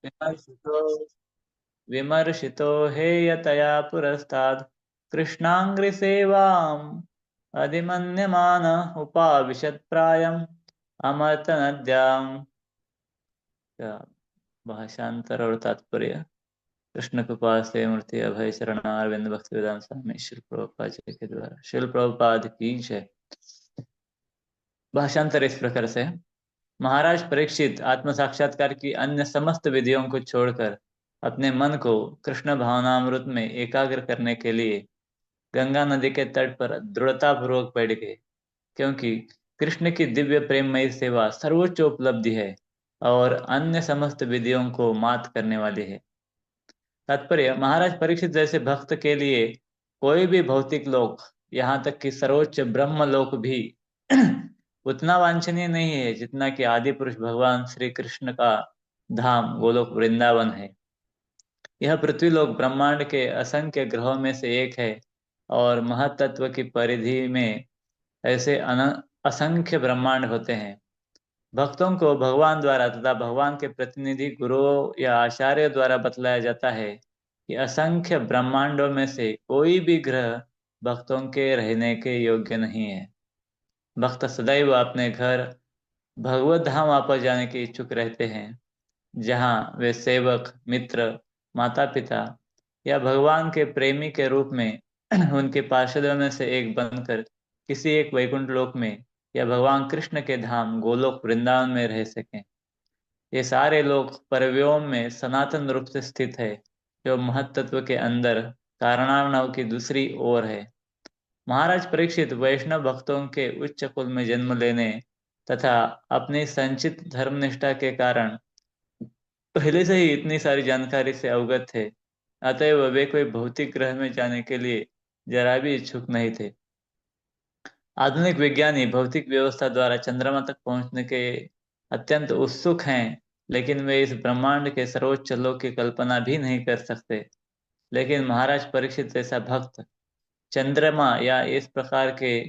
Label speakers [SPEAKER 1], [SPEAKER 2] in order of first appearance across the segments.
[SPEAKER 1] विमर्शितो विमर्शितो हेयतया पुरस्तात् कृष्णाङ्घ्रिसेवाम् अधिमन्यमान उपाविशत् प्रायम् अमर्तनद्याम्। भाषांतर और तात्पर्य। कृष्ण कृपा से मूर्ति अभय शरणारविंद भक्ति वेदांत स्वामी शिल प्रभुपाद जी के द्वारा शिल प्रभुपाद की जय। भाषांतर इस प्रकार से। महाराज परीक्षित आत्म साक्षात्कार की अन्य समस्त विधियों को छोड़कर अपने मन को कृष्ण भावनामृत में एकाग्र करने के लिए गंगा नदी के तट पर दृढ़ता पूर्वक बैठ गए, क्योंकि कृष्ण की दिव्य प्रेममयी सेवा सर्वोच्च उपलब्धि है और अन्य समस्त विधियों को मात करने वाली है। तात्पर्य, महाराज परीक्षित जैसे भक्त के लिए कोई भी भौतिक लोक, यहाँ तक कि सर्वोच्च ब्रह्म लोक भी उतना वांछनीय नहीं है जितना कि आदि पुरुष भगवान श्री कृष्ण का धाम गोलोक वृंदावन है। यह पृथ्वीलोक ब्रह्मांड के असंख्य ग्रहों में से एक है और महतत्व की परिधि में ऐसे असंख्य ब्रह्मांड होते हैं। भक्तों को भगवान द्वारा तथा भगवान के प्रतिनिधि गुरुओं या आचार्य द्वारा बतलाया जाता है कि असंख्य ब्रह्मांडों में से कोई भी ग्रह भक्तों के रहने के योग्य नहीं है। भक्त सदैव अपने घर भगवत धाम वापस जाने के इच्छुक रहते हैं, जहाँ वे सेवक, मित्र, माता पिता या भगवान के प्रेमी के रूप में उनके पार्षदों में से एक बनकर किसी एक वैकुंठ लोक में या भगवान कृष्ण के धाम गोलोक वृंदावन में रह सकें। ये सारे लोग परव्योम में सनातन रूप से स्थित है, जो महत्त्व के अंदर कारणार्णव की दूसरी ओर है। महाराज परीक्षित वैष्णव भक्तों के उच्च कुल में जन्म लेने तथा अपनी संचित धर्मनिष्ठा के कारण पहले से ही इतनी सारी जानकारी से अवगत थे, अतएव वे कोई भौतिक ग्रह में जाने के लिए जरा भी इच्छुक नहीं थे। आधुनिक विज्ञानी भौतिक व्यवस्था द्वारा चंद्रमा तक पहुंचने के अत्यंत उत्सुक हैं, लेकिन वे इस ब्रह्मांड के सर्वोच्च लोक की कल्पना भी नहीं कर सकते। लेकिन महाराज परीक्षित जैसा भक्त चंद्रमा या इस प्रकार के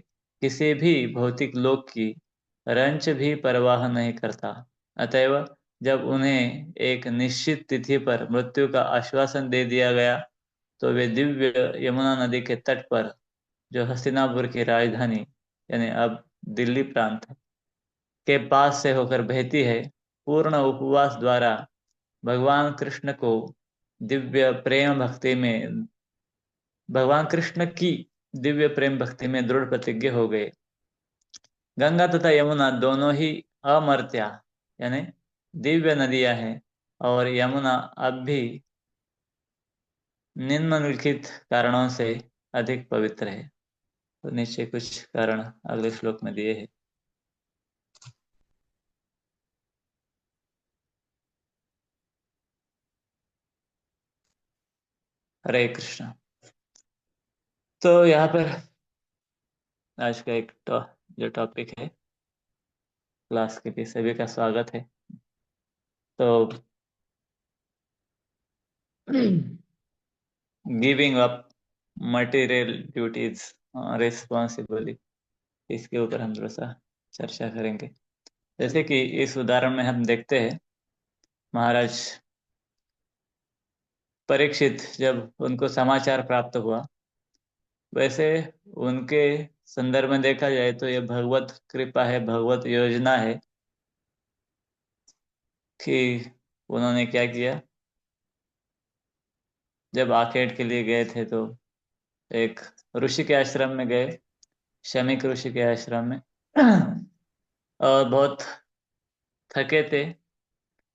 [SPEAKER 1] किसी भी भौतिक लोक की रंच भी परवाह नहीं करता। अतएव जब उन्हें एक निश्चित तिथि पर मृत्यु का आश्वासन दे दिया गया, तो वे दिव्य यमुना नदी के तट पर, जो हस्तिनापुर की राजधानी यानी अब दिल्ली प्रांत है, के पास से होकर बहती है, पूर्ण उपवास द्वारा भगवान कृष्ण को दिव्य प्रेम भक्ति में भगवान कृष्ण की दिव्य प्रेम भक्ति में दृढ़ प्रतिज्ञ हो गए। गंगा तथा यमुना दोनों ही अमर्त्या यानी दिव्य नदियां हैं और यमुना अब भी निम्नलिखित कारणों से अधिक पवित्र है। तो नीचे कुछ कारण अगले श्लोक में दिए हैं। हरे कृष्ण। तो यहाँ पर आज का जो टॉपिक है, क्लास के लिए सभी का स्वागत है। तो giving up material duties responsibly, इसके ऊपर हम थोड़ा सा चर्चा करेंगे। जैसे कि इस उदाहरण में हम देखते हैं, महाराज परीक्षित जब उनको समाचार प्राप्त हुआ, वैसे उनके संदर्भ में देखा जाए तो यह भगवत कृपा है, भगवत योजना है कि उन्होंने क्या किया। जब आखेट के लिए गए थे तो एक ऋषि के आश्रम में गए, शमीक ऋषि के आश्रम में और बहुत थके थे।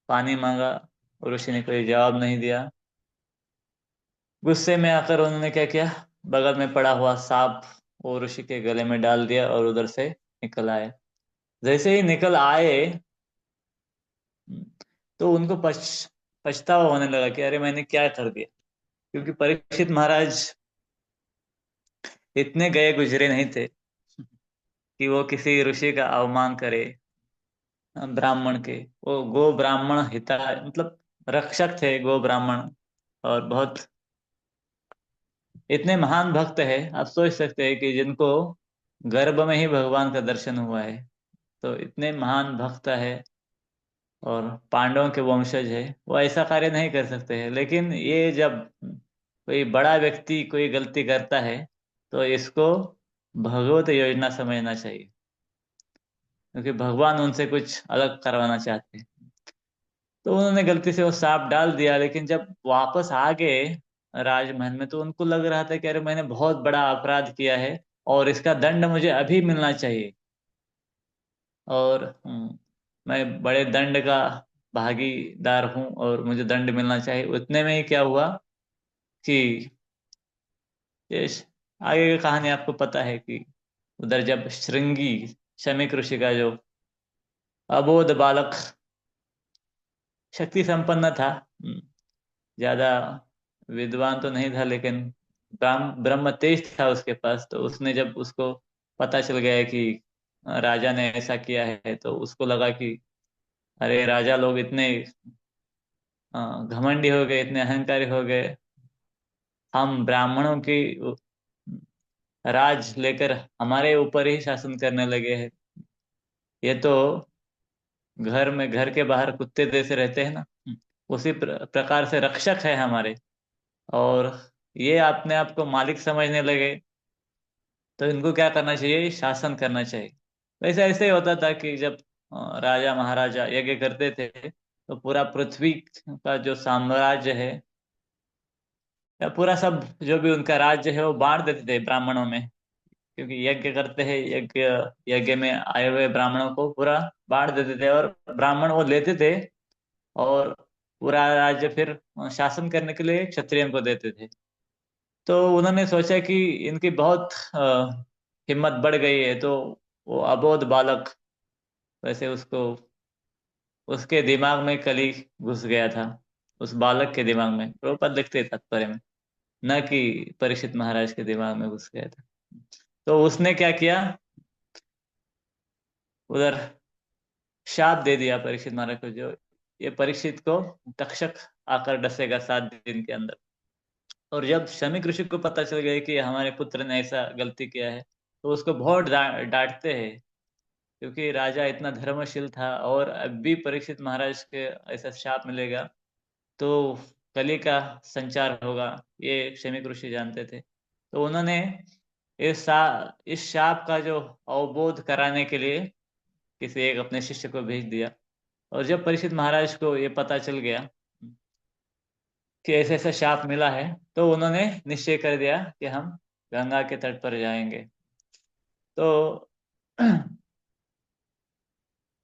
[SPEAKER 1] पानी मांगा, ऋषि ने कोई जवाब नहीं दिया। गुस्से में आकर उन्होंने क्या किया, बगल में पड़ा हुआ सांप वो ऋषि के गले में डाल दिया और उधर से निकल आए। जैसे ही निकल आए तो उनको पछतावा होने लगा कि अरे मैंने क्या कर दिया, क्योंकि परीक्षित महाराज इतने गए गुजरे नहीं थे कि वो किसी ऋषि का अवमान करे। ब्राह्मण के, वो गो ब्राह्मण हिता मतलब रक्षक थे गो ब्राह्मण, और बहुत इतने महान भक्त है। आप सोच सकते हैं कि जिनको गर्भ में ही भगवान का दर्शन हुआ है, तो इतने महान भक्त है और पांडवों के वंशज है, वो ऐसा कार्य नहीं कर सकते हैं। लेकिन ये जब कोई बड़ा व्यक्ति कोई गलती करता है तो इसको भगवत योजना समझना चाहिए, क्योंकि भगवान उनसे कुछ अलग करवाना चाहते हैं। तो उन्होंने गलती से वो सांप डाल दिया, लेकिन जब वापस आ गए राजमहल में तो उनको लग रहा था कि अरे मैंने बहुत बड़ा अपराध किया है और इसका दंड मुझे अभी मिलना चाहिए। और मैं बड़े दंड का भागीदार हूँ और मुझे दंड मिलना चाहिए। उतने में ही क्या हुआ कि ये आगे की कहानी आपको पता है कि उधर जब श्रृंगी शमीक ऋषि का जो अबोध बालक शक्ति संपन्न था, ज्यादा विद्वान तो नहीं था, लेकिन ब्रह्म तेज था उसके पास, तो उसने जब उसको पता चल गया कि राजा ने ऐसा किया है तो उसको लगा कि अरे राजा लोग इतने घमंडी हो गए, इतने अहंकारी हो गए, हम ब्राह्मणों की राज लेकर हमारे ऊपर ही शासन करने लगे हैं। ये तो घर में घर के बाहर कुत्ते जैसे रहते हैं ना, उसी प्रकार से रक्षक है हमारे। और ये अपने आप को मालिक समझने लगे, तो इनको क्या करना चाहिए, शासन करना चाहिए। वैसे ऐसे ही होता था कि जब राजा महाराजा यज्ञ करते थे तो पूरा पृथ्वी का जो साम्राज्य है या पूरा सब जो भी उनका राज्य है वो बांट देते थे ब्राह्मणों में, क्योंकि यज्ञ करते हैं, यज्ञ यज्ञ में आए हुए ब्राह्मणों को पूरा बांट देते थे और ब्राह्मण वो लेते थे। और पूरा राज्य फिर शासन करने के लिए क्षत्रियों को देते थे। तो उन्होंने सोचा कि इनकी बहुत हिम्मत बढ़ गई है, तो वो अबोध बालक, वैसे उसको उसके दिमाग में कली घुस गया था। उस बालक के दिमाग में, प्रभुपद लिखते हैं तात्पर्य में, न कि परीक्षित महाराज के दिमाग में घुस गया था। तो उसने क्या किया, उधर शाप दे दिया परीक्षित महाराज को, जो ये परीक्षित को तक्षक आकर डसेगा 7 दिन के अंदर। और जब शमीक ऋषि को पता चल गया कि हमारे पुत्र ने ऐसा गलती किया है तो उसको बहुत डांटते हैं, क्योंकि राजा इतना धर्मशील था और अब भी परीक्षित महाराज के ऐसा शाप मिलेगा तो कली का संचार होगा, ये शमीक ऋषि जानते थे। तो उन्होंने इस शाप का जो अवबोध कराने के लिए किसी एक अपने शिष्य को भेज दिया। और जब परीक्षित महाराज को ये पता चल गया कि ऐसा ऐसा शाप मिला है, तो उन्होंने निश्चय कर दिया कि हम गंगा के तट पर जाएंगे। तो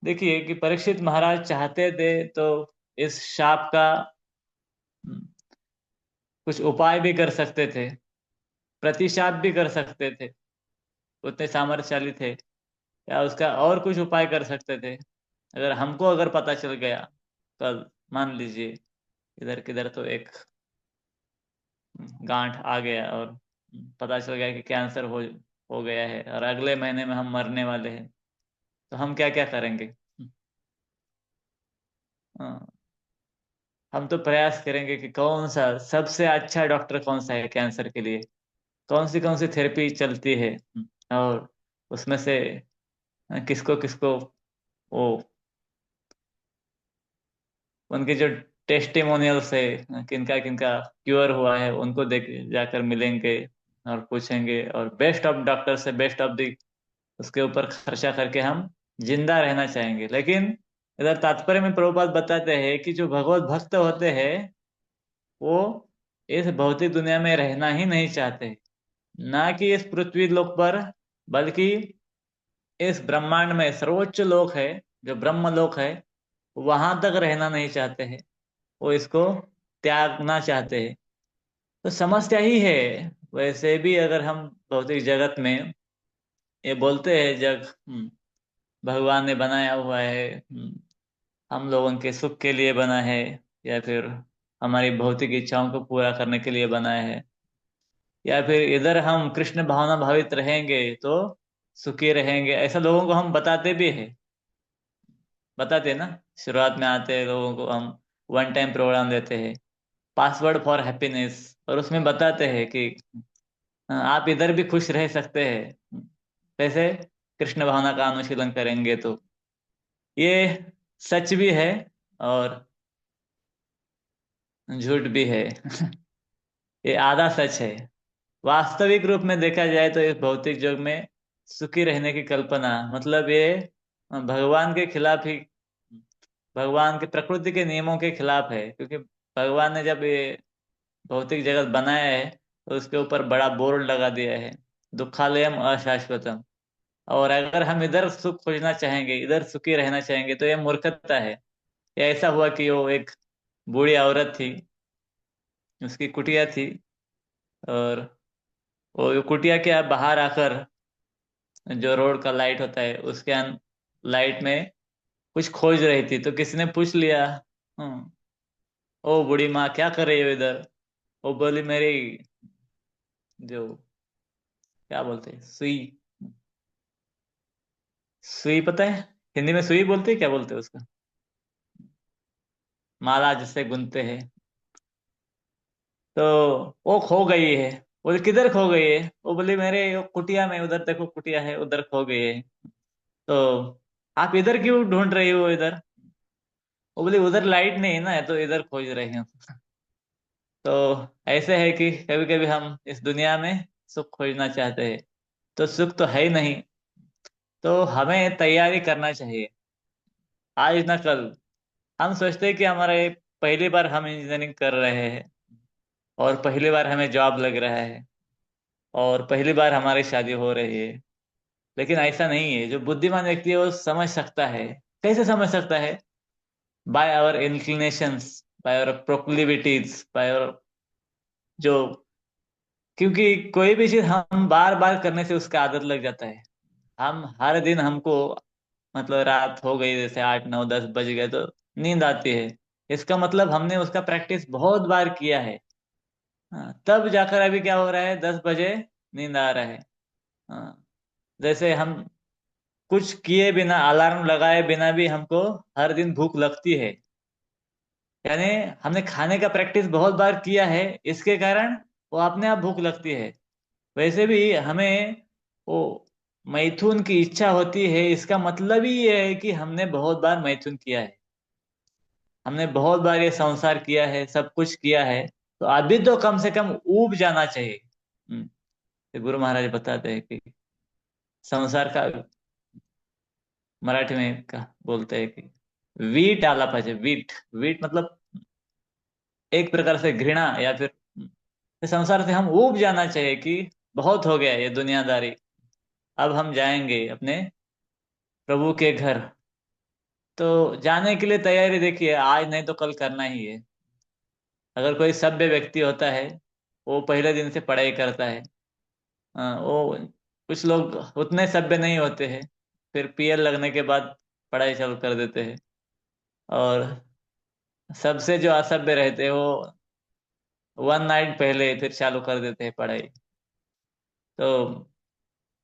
[SPEAKER 1] देखिए कि परीक्षित महाराज चाहते थे तो इस शाप का कुछ उपाय भी कर सकते थे, प्रतिशाप भी कर सकते थे, उतने सामर्थ्यशाली थे, या उसका और कुछ उपाय कर सकते थे। अगर हमको अगर पता चल गया कल, मान लीजिए इधर किधर तो एक गांठ आ गया और पता चल गया कि कैंसर हो गया है और अगले महीने में हम मरने वाले हैं, तो हम क्या क्या करेंगे। हाँ, हम तो प्रयास करेंगे कि कौन सा सबसे अच्छा डॉक्टर कौन सा है कैंसर के लिए, कौन सी थेरेपी चलती है, और उसमें से किसको किसको वो उनके जो टेस्टिमोनियल्स है, किनका किनका क्योर हुआ है, उनको देख जाकर मिलेंगे और पूछेंगे, और बेस्ट ऑफ डॉक्टर से बेस्ट ऑफ दी उसके ऊपर खर्चा करके हम जिंदा रहना चाहेंगे। लेकिन इधर तात्पर्य में प्रभुपाद बताते हैं कि जो भगवत भक्त होते हैं वो इस भौतिक दुनिया में रहना ही नहीं चाहते, ना कि इस पृथ्वी लोक पर, बल्कि इस ब्रह्मांड में सर्वोच्च लोक है जो ब्रह्म लोक है, वहां तक रहना नहीं चाहते हैं, वो इसको त्यागना चाहते हैं। तो समस्या ही है। वैसे भी अगर हम भौतिक जगत में ये बोलते हैं जग भगवान ने बनाया हुआ है, हम लोगों के सुख के लिए बना है, या फिर हमारी भौतिक इच्छाओं को पूरा करने के लिए बनाया है, या फिर इधर हम कृष्ण भावना भावित रहेंगे तो सुखी रहेंगे, ऐसा लोगों को हम बताते भी है, बताते हैं ना। शुरुआत में आते हैं लोगों को हम वन टाइम प्रोग्राम देते हैं, पासवर्ड फॉर हैप्पीनेस, और उसमें बताते हैं कि आप इधर भी खुश रह सकते हैं, कैसे, कृष्ण भावना का अनुशीलन करेंगे तो। ये सच भी है और झूठ भी है। ये आधा सच है। वास्तविक रूप में देखा जाए तो इस भौतिक युग में सुखी रहने की कल्पना मतलब ये भगवान के खिलाफ ही, भगवान के प्रकृति के नियमों के खिलाफ है, क्योंकि भगवान ने जब ये भौतिक जगत बनाया है तो उसके ऊपर बड़ा बोर्ड लगा दिया है, दुखालयम अशाश्वतम। और अगर हम इधर सुख खोजना चाहेंगे, इधर सुखी रहना चाहेंगे, तो ये मूर्खता है। ये ऐसा हुआ कि वो एक बूढ़ी औरत थी, उसकी कुटिया थी, और वो कुटिया के बाहर आकर जो रोड का लाइट होता है उसके लाइट में कुछ खोज रही थी, तो किसी ने पूछ लिया, "हम्म, ओ बूढ़ी माँ क्या कर रही हो इधर?" वो बोली, मेरी जो क्या बोलते हैं सुई, सुई पता है हिंदी में सुई बोलते हैं, क्या बोलते हैं उसका, माला जिससे गुनते हैं। तो वो खो गई है। बोले किधर खो गई है? वो बोली मेरे वो कुटिया में, उधर देखो कुटिया है, उधर खो गई है। तो आप इधर क्यों ढूंढ रही हो इधर? वो बोली उधर लाइट नहीं है ना, तो इधर खोज रही हूँ। तो ऐसे है कि कभी कभी हम इस दुनिया में सुख खोजना चाहते हैं, तो सुख तो है ही नहीं। तो हमें तैयारी करना चाहिए, आज ना कल। हम सोचते हैं कि हमारा ये पहली बार हम इंजीनियरिंग कर रहे हैं, और पहली बार हमें जॉब लग रहा है, और पहली बार हमारी शादी हो रही है। लेकिन ऐसा नहीं है। जो बुद्धिमान व्यक्ति है वो समझ सकता है। कैसे समझ सकता है? By our inclinations, by our proclivities, by our जो, क्योंकि कोई भी चीज हम बार बार करने से उसका आदत लग जाता है। हम हर दिन हमको, मतलब रात हो गई जैसे 8 9 10 बज गए तो नींद आती है। इसका मतलब हमने उसका प्रैक्टिस बहुत बार किया है। हाँ, तब जाकर अभी क्या हो रहा है, 10 बजे नींद आ रहा है। हाँ, जैसे हम कुछ किए बिना, अलार्म लगाए बिना भी हमको हर दिन भूख लगती है। यानी हमने खाने का प्रैक्टिस बहुत बार किया है, इसके कारण वो अपने आप भूख लगती है। वैसे भी हमें वो मैथुन की इच्छा होती है, इसका मतलब ही ये है कि हमने बहुत बार मैथुन किया है। हमने बहुत बार ये संसार किया है, सब कुछ किया है। तो अभी तो कम से कम ऊब जाना चाहिए। तो गुरु महाराज बताते हैं कि संसार का मराठी में का बोलते हैं कि वीट आला पाहिजे, वीट। वीट मतलब एक प्रकार से घृणा, या फिर इस संसार से हम ऊब जाना चाहिए कि बहुत हो गया ये दुनियादारी। अब हम जाएंगे अपने प्रभु के घर। तो जाने के लिए तैयारी देखिए, आज नहीं तो कल करना ही है। अगर कोई सभ्य व्यक्ति होता है, वो पहले दिन से पढ़ाई करता है। वो कुछ लोग उतने सभ्य नहीं होते हैं, फिर पीएल लगने के बाद पढ़ाई चालू कर देते हैं। और सबसे जो असभ्य रहते हैं वो 1 नाइट पहले फिर चालू कर देते हैं पढ़ाई। तो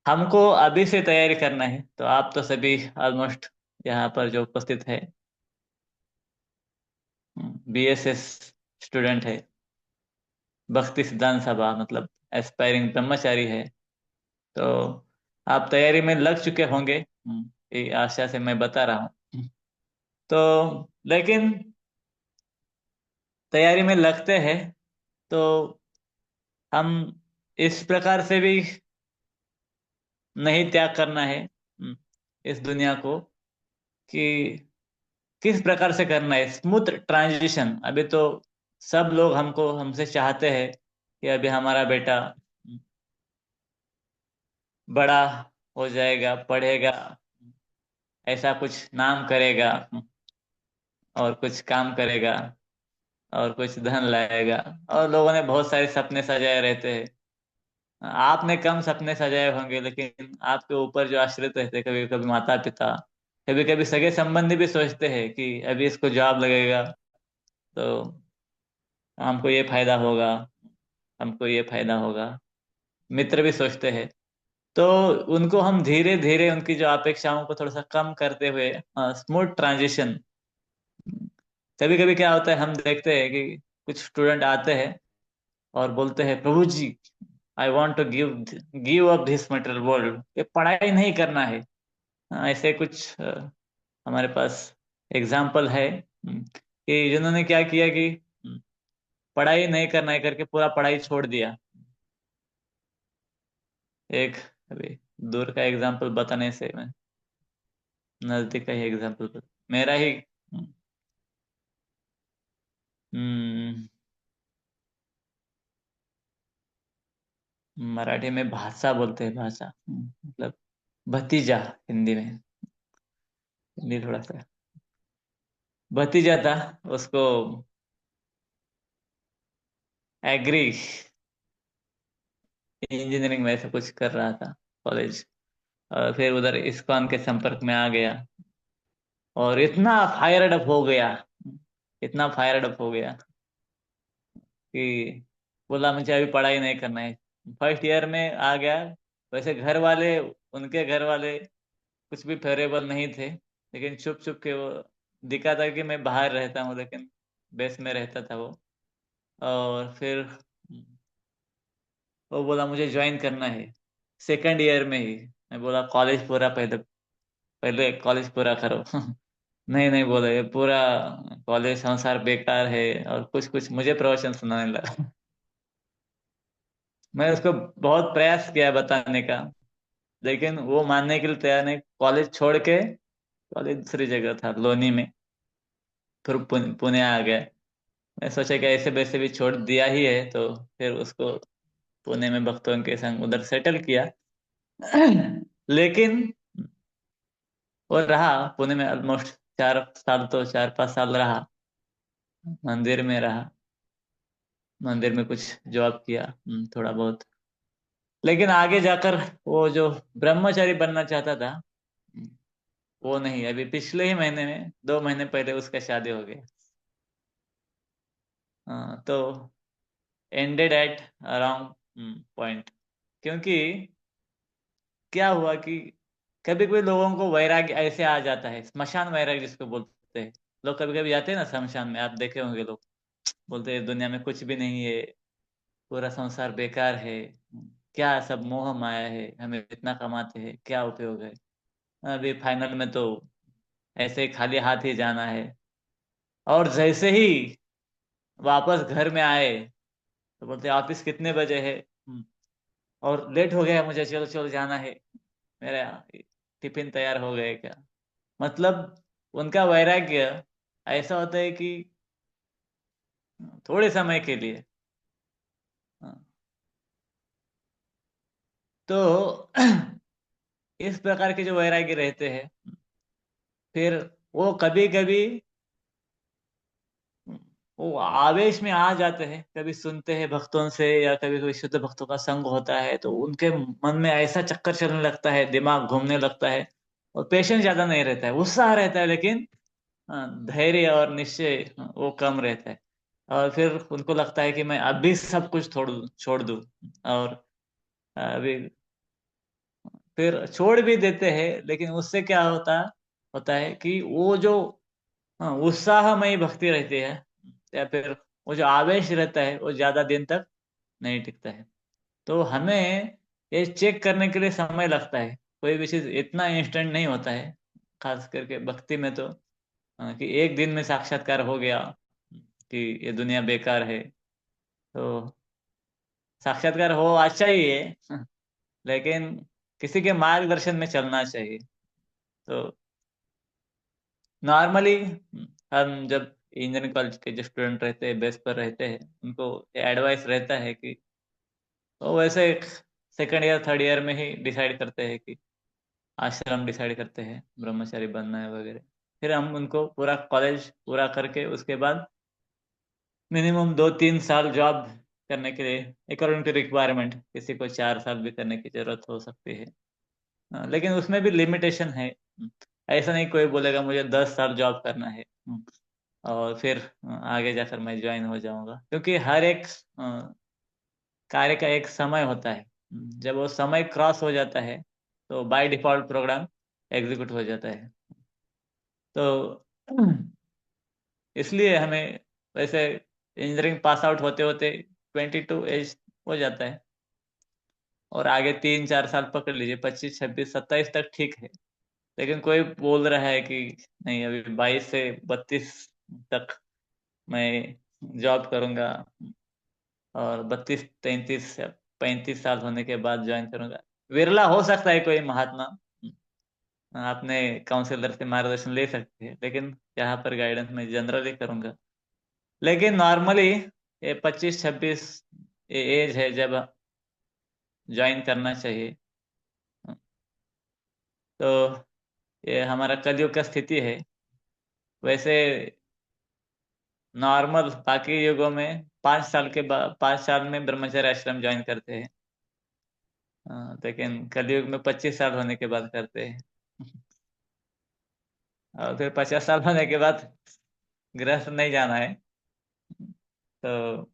[SPEAKER 1] हमको अभी से तैयारी करना है। तो आप तो सभी ऑलमोस्ट यहाँ पर जो उपस्थित है बीएसएस स्टूडेंट है, भक्ति सिद्धांत सभा मतलब एस्पायरिंग ब्रह्मचारी है। तो आप तैयारी में लग चुके होंगे, ये आशा से मैं बता रहा हूँ। तो लेकिन तैयारी में लगते हैं तो हम इस प्रकार से भी नहीं त्याग करना है इस दुनिया को, कि किस प्रकार से करना है स्मूथ ट्रांजिशन। अभी तो सब लोग हमको हमसे चाहते हैं कि अभी हमारा बेटा बड़ा हो जाएगा, पढ़ेगा, ऐसा कुछ नाम करेगा, और कुछ काम करेगा, और कुछ धन लाएगा। और लोगों ने बहुत सारे सपने सजाए रहते हैं। आपने कम सपने सजाए होंगे, लेकिन आपके ऊपर जो आश्रित रहते हैं, कभी कभी माता पिता, कभी कभी सगे संबंधी भी सोचते हैं कि अभी इसको जॉब लगेगा तो हमको ये फायदा होगा, हमको ये फायदा होगा। मित्र भी सोचते हैं। तो उनको हम धीरे धीरे उनकी जो अपेक्षाओं को थोड़ा सा कम करते हुए स्मूथ ट्रांजिशन। कभी कभी क्या होता है, हम देखते हैं कि कुछ स्टूडेंट आते हैं और बोलते हैं, Prabhu ji I want to give give up this material world, ये पढ़ाई नहीं करना है। ऐसे कुछ हमारे पास एग्जाम्पल है कि जिन्होंने क्या किया कि पढ़ाई नहीं करना है करके पूरा पढ़ाई छोड़ दिया। एक अभी दूर का एग्जाम्पल बताने से मैं नजदीक का ही एग्जाम्पल मेरा ही। हम्म, मराठी में भाषा बोलते हैं, भाषा मतलब भतीजा हिंदी में। हिंदी थोड़ा सा भतीजा था उसको। एग्री इंजीनियरिंग में ऐसा कुछ कर रहा था कॉलेज, और फिर उधर इस्कॉन के संपर्क में आ गया और इतना फायर्ड अप हो गया, इतना फायर्ड अप हो गया कि बोला मुझे अभी पढ़ाई नहीं करना है। फर्स्ट ईयर में आ गया। वैसे घर वाले, उनके घर वाले कुछ भी फेवरेबल नहीं थे, लेकिन छुप छुप के वो दिखा था कि मैं बाहर रहता हूँ, लेकिन बेस में रहता था वो। और फिर वो बोला मुझे ज्वाइन करना है सेकंड ईयर में ही। मैं बोला कॉलेज पूरा पहले, पहले कॉलेज पूरा करो। नहीं नहीं बोले, ये पूरा कॉलेज संसार बेकार है और कुछ कुछ मुझे प्रवचन सुनाने लगा। मैं उसको बहुत प्रयास किया बताने का, लेकिन वो मानने के लिए तैयार नहीं। कॉलेज छोड़ के, कॉलेज दूसरी जगह था लोनी में, फिर पुणे आ गया। मैं सोचा कि ऐसे वैसे भी छोड़ दिया ही है, तो फिर उसको पुणे में भक्तों के संग उधर सेटल किया। लेकिन वो रहा पुणे में ऑलमोस्ट 4 साल, तो 4-5 साल रहा, मंदिर में रहा, मंदिर में कुछ जॉब किया थोड़ा बहुत। लेकिन आगे जाकर वो जो ब्रह्मचारी बनना चाहता था, वो नहीं। अभी पिछले ही महीने में, 2 महीने पहले उसका शादी हो गया। तो एंडेड एट अराउंड पॉइंट। क्योंकि क्या हुआ कि कभी कभी लोगों को वैराग्य ऐसे आ जाता है, स्मशान वैराग्य जिसको बोलते हैं। लोग कभी कभी जाते हैं ना शमशान में, आप देखे होंगे, लोग बोलते हैं दुनिया में कुछ भी नहीं है, पूरा संसार बेकार है, क्या सब मोह माया है, हमें इतना कमाते हैं क्या उपयोग है, अभी फाइनल में तो ऐसे ही खाली हाथ ही जाना है। और जैसे ही वापस घर में आए तो बोलते ऑफिस कितने बजे है, और लेट हो गया मुझे, चलो चलो जाना है, मेरा टिफिन तैयार हो गए क्या। मतलब उनका वैराग्य ऐसा होता है कि थोड़े समय के लिए। हाँ, तो इस प्रकार के जो वैराग्य रहते हैं, फिर वो कभी कभी वो आवेश में आ जाते हैं, कभी सुनते हैं भक्तों से या कभी कभी शुद्ध भक्तों का संग होता है, तो उनके मन में ऐसा चक्कर चलने लगता है, दिमाग घूमने लगता है, और पेशेंस ज्यादा नहीं रहता है, उत्साह रहता है, लेकिन धैर्य और निश्चय वो कम रहता है। और फिर उनको लगता है कि मैं अभी सब कुछ छोड़ दूं। और अभी फिर छोड़ भी देते हैं, लेकिन उससे क्या होता होता है कि वो जो उत्साहमयी भक्ति रहती है, या फिर वो जो आवेश रहता है, वो ज्यादा दिन तक नहीं टिकता है। तो हमें ये चेक करने के लिए समय लगता है, कोई भी चीज इतना इंस्टेंट नहीं होता है, खास करके भक्ति में तो। कि एक दिन में साक्षात्कार हो गया कि ये दुनिया बेकार है, तो साक्षात्कार हो अच्छा ही है, लेकिन किसी के मार्गदर्शन में चलना चाहिए। तो नॉर्मली हम जब इंजीनियरिंग कॉलेज के जो स्टूडेंट रहते हैं, बेस पर रहते हैं, उनको एडवाइस रहता है कि वो वैसे सेकंड ईयर थर्ड ईयर में ही डिसाइड करते हैं कि आश्रम डिसाइड करते हैं, ब्रह्मचारी बनना है वगैरह। फिर हम उनको पूरा कॉलेज पूरा करके उसके बाद मिनिमम 2-3 साल जॉब करने के लिए, अकॉर्डिंग टू रिक्वायरमेंट, किसी को 4 साल भी करने की जरूरत हो सकती है। लेकिन उसमें भी लिमिटेशन है। ऐसा नहीं कोई बोलेगा मुझे 10 साल जॉब करना है और फिर आगे जाकर मैं ज्वाइन हो जाऊंगा, क्योंकि हर एक कार्य का एक समय होता है। जब वो समय क्रॉस हो जाता है तो बाय डिफॉल्ट प्रोग्राम एग्जीक्यूट हो जाता है। तो इसलिए हमें वैसे इंजीनियरिंग पास आउट होते होते 22 एज हो जाता है, और आगे 3-4 साल पकड़ लीजिए, 25-26-27 तक ठीक है। लेकिन कोई बोल रहा है कि नहीं, अभी 22 से 32 तक मैं जॉब करूंगा, और 32 33 या 35 साल होने के बाद ज्वाइन करूंगा। विरला हो सकता है कोई महात्मा, आपने काउंसलर से मार्गदर्शन ले सकते हैं, लेकिन यहाँ पर गाइडेंस मैं जनरली करूंगा। लेकिन नॉर्मली ये 25 26 ये एज है जब ज्वाइन करना चाहिए। तो ये हमारा कलयुग का स्थिति है। वैसे नॉर्मल बाकी युगों में 5 साल के बाद, 5 साल में ब्रह्मचर्य आश्रम ज्वाइन करते हैं। लेकिन कलयुग में 25 साल होने के बाद करते हैं। और फिर 50 साल होने के बाद गृहस्थ नहीं जाना है। तो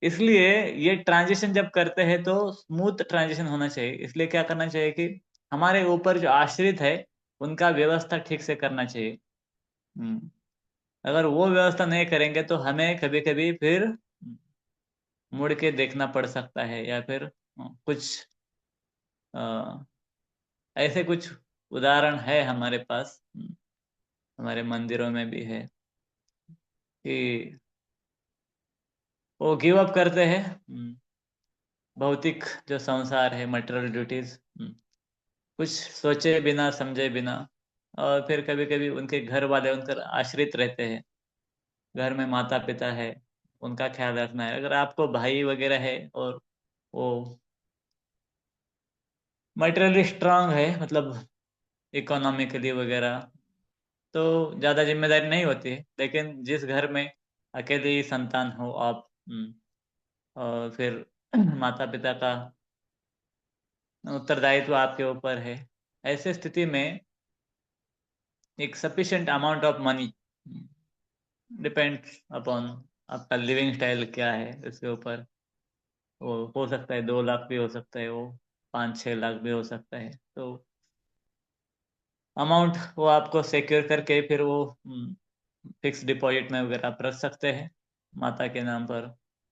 [SPEAKER 1] इसलिए ये ट्रांजिशन जब करते हैं तो स्मूथ ट्रांजिशन होना चाहिए। इसलिए क्या करना चाहिए कि हमारे ऊपर जो आश्रित है उनका व्यवस्था ठीक से करना चाहिए। हम्म, अगर वो व्यवस्था नहीं करेंगे तो हमें कभी कभी फिर मुड़ के देखना पड़ सकता है, या फिर कुछ अ, ऐसे कुछ उदाहरण है हमारे पास, हमारे मंदिरों में भी है कि वो गिव अप करते हैं भौतिक जो संसार है, मटेरियल ड्यूटीज, कुछ सोचे बिना समझे बिना। और फिर कभी कभी उनके घर वाले उन पर आश्रित रहते हैं। घर में माता पिता है, उनका ख्याल रखना है। अगर आपको भाई वगैरह है और वो मटेरियली स्ट्रांग है, मतलब इकोनॉमिकली वगैरह, तो ज़्यादा जिम्मेदारी नहीं होती है। लेकिन जिस घर में अकेले ही संतान हो आप, और फिर माता पिता का उत्तरदायित्व आपके ऊपर है, ऐसे स्थिति में एक sufficient amount of money, depends upon आपका लिविंग स्टाइल क्या है इसके ऊपर। वो हो सकता है 2 लाख भी हो सकता है, वो 5 6 लाख भी हो सकता है। तो अमाउंट वो आपको सिक्योर करके फिर वो फिक्स डिपॉजिट में वगैरह आप रख सकते हैं माता के नाम पर।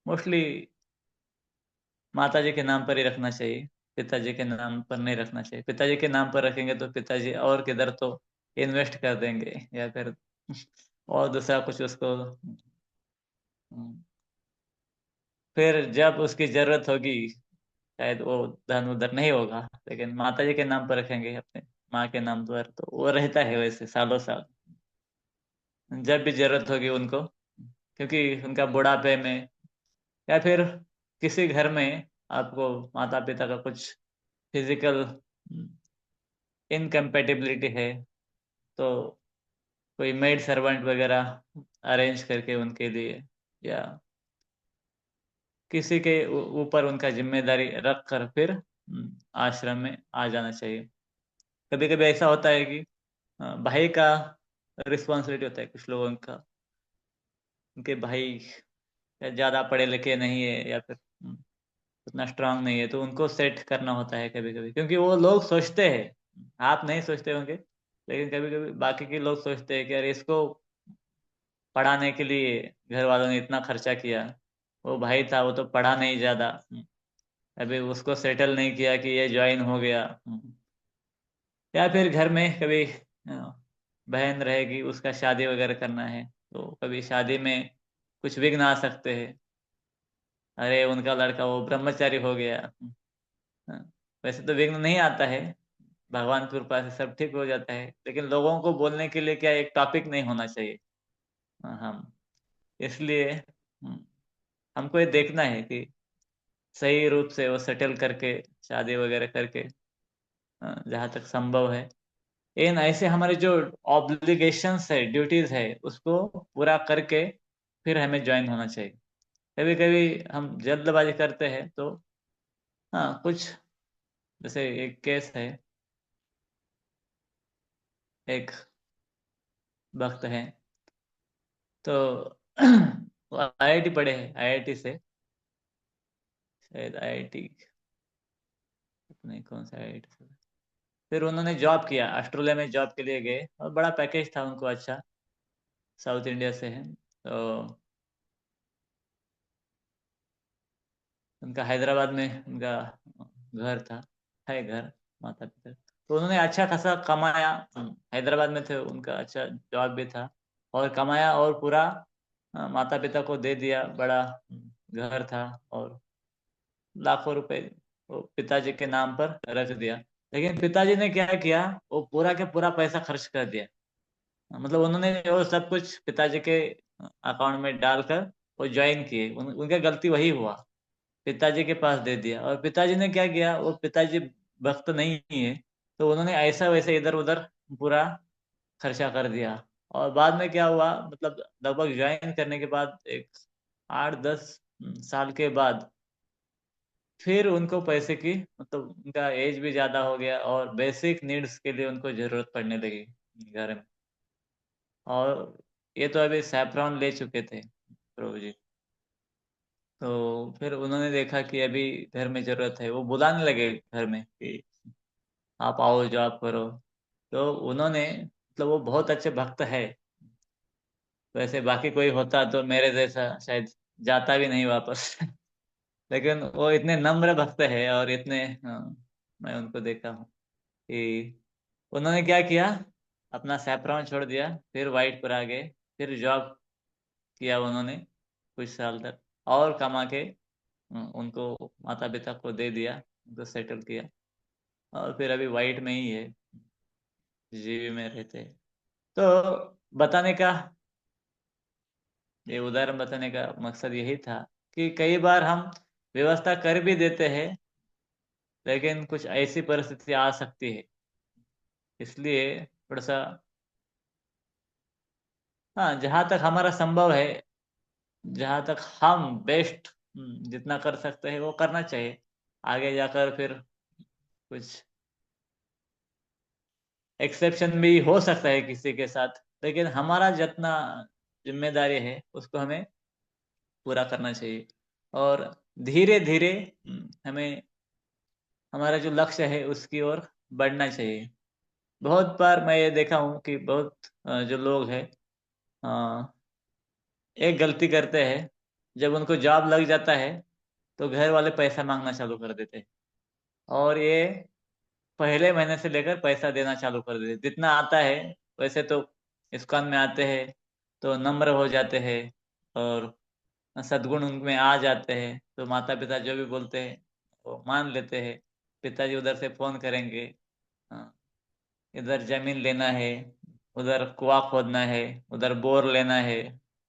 [SPEAKER 1] मोस्टली माता जी के नाम पर ही रखना चाहिए, पिताजी के नाम पर नहीं रखना चाहिए। पिताजी के नाम पर रखेंगे तो पिताजी और किधर तो इन्वेस्ट कर देंगे, या फिर और दूसरा कुछ उसको, फिर जब उसकी जरूरत होगी शायद वो धन उधर नहीं होगा। लेकिन माता जी के नाम पर रखेंगे अपने माँ के नाम पर, तो वो रहता है वैसे सालों साल, जब भी जरूरत होगी उनको। क्योंकि उनका बुढ़ापे में या फिर किसी घर में आपको माता पिता का कुछ फिजिकल इनकम्पेटिबिलिटी है, तो कोई मेड सर्वेंट वगैरह अरेंज करके उनके लिए, या किसी के ऊपर उनका जिम्मेदारी रख कर फिर आश्रम में आ जाना चाहिए। कभी कभी ऐसा होता है कि भाई का रिस्पॉन्सिबिलिटी होता है कुछ लोगों का, उनके भाई ज्यादा पढ़े लिखे नहीं है, या फिर उतना स्ट्रांग नहीं है, तो उनको सेट करना होता है कभी कभी। क्योंकि वो लोग सोचते हैं, आप नहीं सोचते होंगे, लेकिन कभी कभी बाकी के लोग सोचते हैं कि अरे इसको पढ़ाने के लिए घर वालों ने इतना खर्चा किया, वो भाई था वो तो पढ़ा नहीं ज्यादा, अभी उसको सेटल नहीं किया कि ये ज्वाइन हो गया। या फिर घर में कभी बहन रहेगी, उसका शादी वगैरह करना है, तो कभी शादी में कुछ विघ्न आ सकते हैं। अरे उनका लड़का वो ब्रह्मचारी हो गया। वैसे तो विघ्न नहीं आता है, भगवान की कृपा से सब ठीक हो जाता है। लेकिन लोगों को बोलने के लिए क्या एक टॉपिक नहीं होना चाहिए। हम इसलिए हमको ये देखना है कि सही रूप से वो सेटल करके शादी वगैरह करके, जहाँ तक संभव है। इन ऐसे हमारे जो ऑब्लिगेशंस है, ड्यूटीज है, उसको पूरा करके फिर हमें ज्वाइन होना चाहिए। कभी कभी हम जल्दबाजी करते हैं तो हाँ, कुछ जैसे एक केस है, एक वक्त है, तो वो आईआईटी पढ़े हैं, आईआईटी से, शायद आईआईटी, नहीं कौन सा आईआईटी से। फिर उन्होंने जॉब किया, ऑस्ट्रेलिया में जॉब के लिए गए, और बड़ा पैकेज था उनको अच्छा, साउथ इंडिया से है। तो उनका हैदराबाद में उनका घर था, है घर, माता पिता। तो उन्होंने अच्छा खासा कमाया। हैदराबाद में थे, उनका अच्छा जॉब भी था, और कमाया और पूरा माता पिता को दे दिया। बड़ा घर था, और लाखों रुपए वो पिताजी के नाम पर रख दिया। लेकिन पिताजी ने क्या किया, वो पूरा के पूरा पैसा खर्च कर दिया। मतलब उन्होंने वो सब कुछ पिताजी के अकाउंट में डालकर वो ज्वाइन किए। उनका गलती वही हुआ, पिताजी के पास दे दिया। और पिताजी ने क्या किया, वो पिताजी भक्त नहीं है, तो उन्होंने ऐसा वैसे इधर उधर पूरा खर्चा कर दिया। और बाद में क्या हुआ, मतलब लगभग ज्वाइन करने के बाद एक 8-10 साल के बाद फिर उनको पैसे की, मतलब उनका एज भी ज्यादा हो गया और बेसिक नीड्स के लिए उनको जरूरत पड़ने लगी घर में। और ये तो अभी सैफरॉन ले चुके थे प्रभु जी। तो फिर उन्होंने देखा कि अभी घर में जरूरत है, वो बुलाने लगे घर में कि आप आओ जॉब करो। तो उन्होंने, मतलब वो बहुत अच्छे भक्त है। वैसे बाकी कोई होता तो मेरे जैसा शायद जाता भी नहीं वापस। लेकिन वो इतने नम्र भक्त है, और इतने, हाँ, मैं उनको देखा हूँ कि उन्होंने क्या किया, अपना सैफरॉन छोड़ दिया, फिर व्हाइट पर आ गए। फिर जॉब किया उन्होंने कुछ साल तक, और कमा के उनको माता पिता को दे दिया, उनको सेटल किया। और फिर अभी व्हाइट में ही है, जीवी में रहते हैं। तो बताने का, ये उदाहरण बताने का मकसद यही था कि कई बार हम व्यवस्था कर भी देते हैं, लेकिन कुछ ऐसी परिस्थिति आ सकती है, इसलिए थोड़ा सा, हाँ, जहाँ तक हमारा संभव है, जहाँ तक हम बेस्ट जितना कर सकते हैं वो करना चाहिए। आगे जाकर फिर कुछ एक्सेप्शन भी हो सकता है किसी के साथ, लेकिन हमारा जितना जिम्मेदारी है उसको हमें पूरा करना चाहिए। और धीरे धीरे हमें हमारा जो लक्ष्य है उसकी ओर बढ़ना चाहिए। बहुत बार मैं ये देखा हूँ कि बहुत जो लोग हैं, अ, एक गलती करते हैं, जब उनको जॉब लग जाता है तो घर वाले पैसा मांगना चालू कर देते हैं। और ये पहले महीने से लेकर पैसा देना चालू कर देते, जितना आता है। वैसे तो इस्कॉन में आते हैं तो नम्र हो जाते हैं, और सद्गुण उनमें आ जाते हैं, तो माता पिता जो भी बोलते हैं वो मान लेते हैं। पिताजी उधर से फोन करेंगे, हाँ, इधर जमीन लेना है, उधर कुआं खोदना है, उधर बोर लेना है,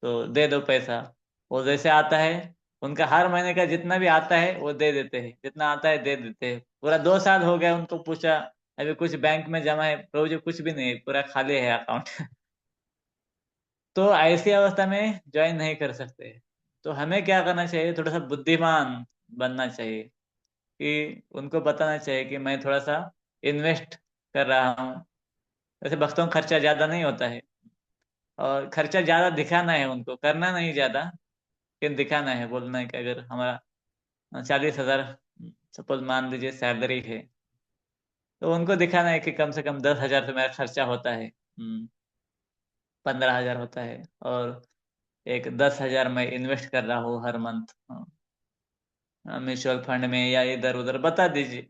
[SPEAKER 1] तो दे दो पैसा। वो जैसे आता है, उनका हर महीने का जितना भी आता है वो दे देते हैं, जितना आता है दे देते हैं। पूरा 2 साल हो गया, उनको पूछा अभी कुछ बैंक में जमा है, प्रभु जी कुछ भी नहीं है, पूरा खाली है अकाउंट। तो ऐसी अवस्था में ज्वाइन नहीं कर सकते। तो हमें क्या करना चाहिए, थोड़ा सा बुद्धिमान बनना चाहिए, कि उनको बताना चाहिए कि मैं थोड़ा सा इन्वेस्ट कर रहा हूँ। वैसे भक्तों का खर्चा ज्यादा नहीं होता है, और खर्चा ज्यादा दिखाना है उनको, करना नहीं ज्यादा, लेकिन दिखाना है, बोलना है कि अगर हमारा 40,000 सपोज मान लीजिए सैलरी है, तो उनको दिखाना है कि कम से कम 10,000 तो मेरा खर्चा होता है, 15,000 होता है, और एक 10,000 मैं इन्वेस्ट कर रहा हूँ हर मंथ म्यूचुअल फंड में या इधर उधर। बता दीजिए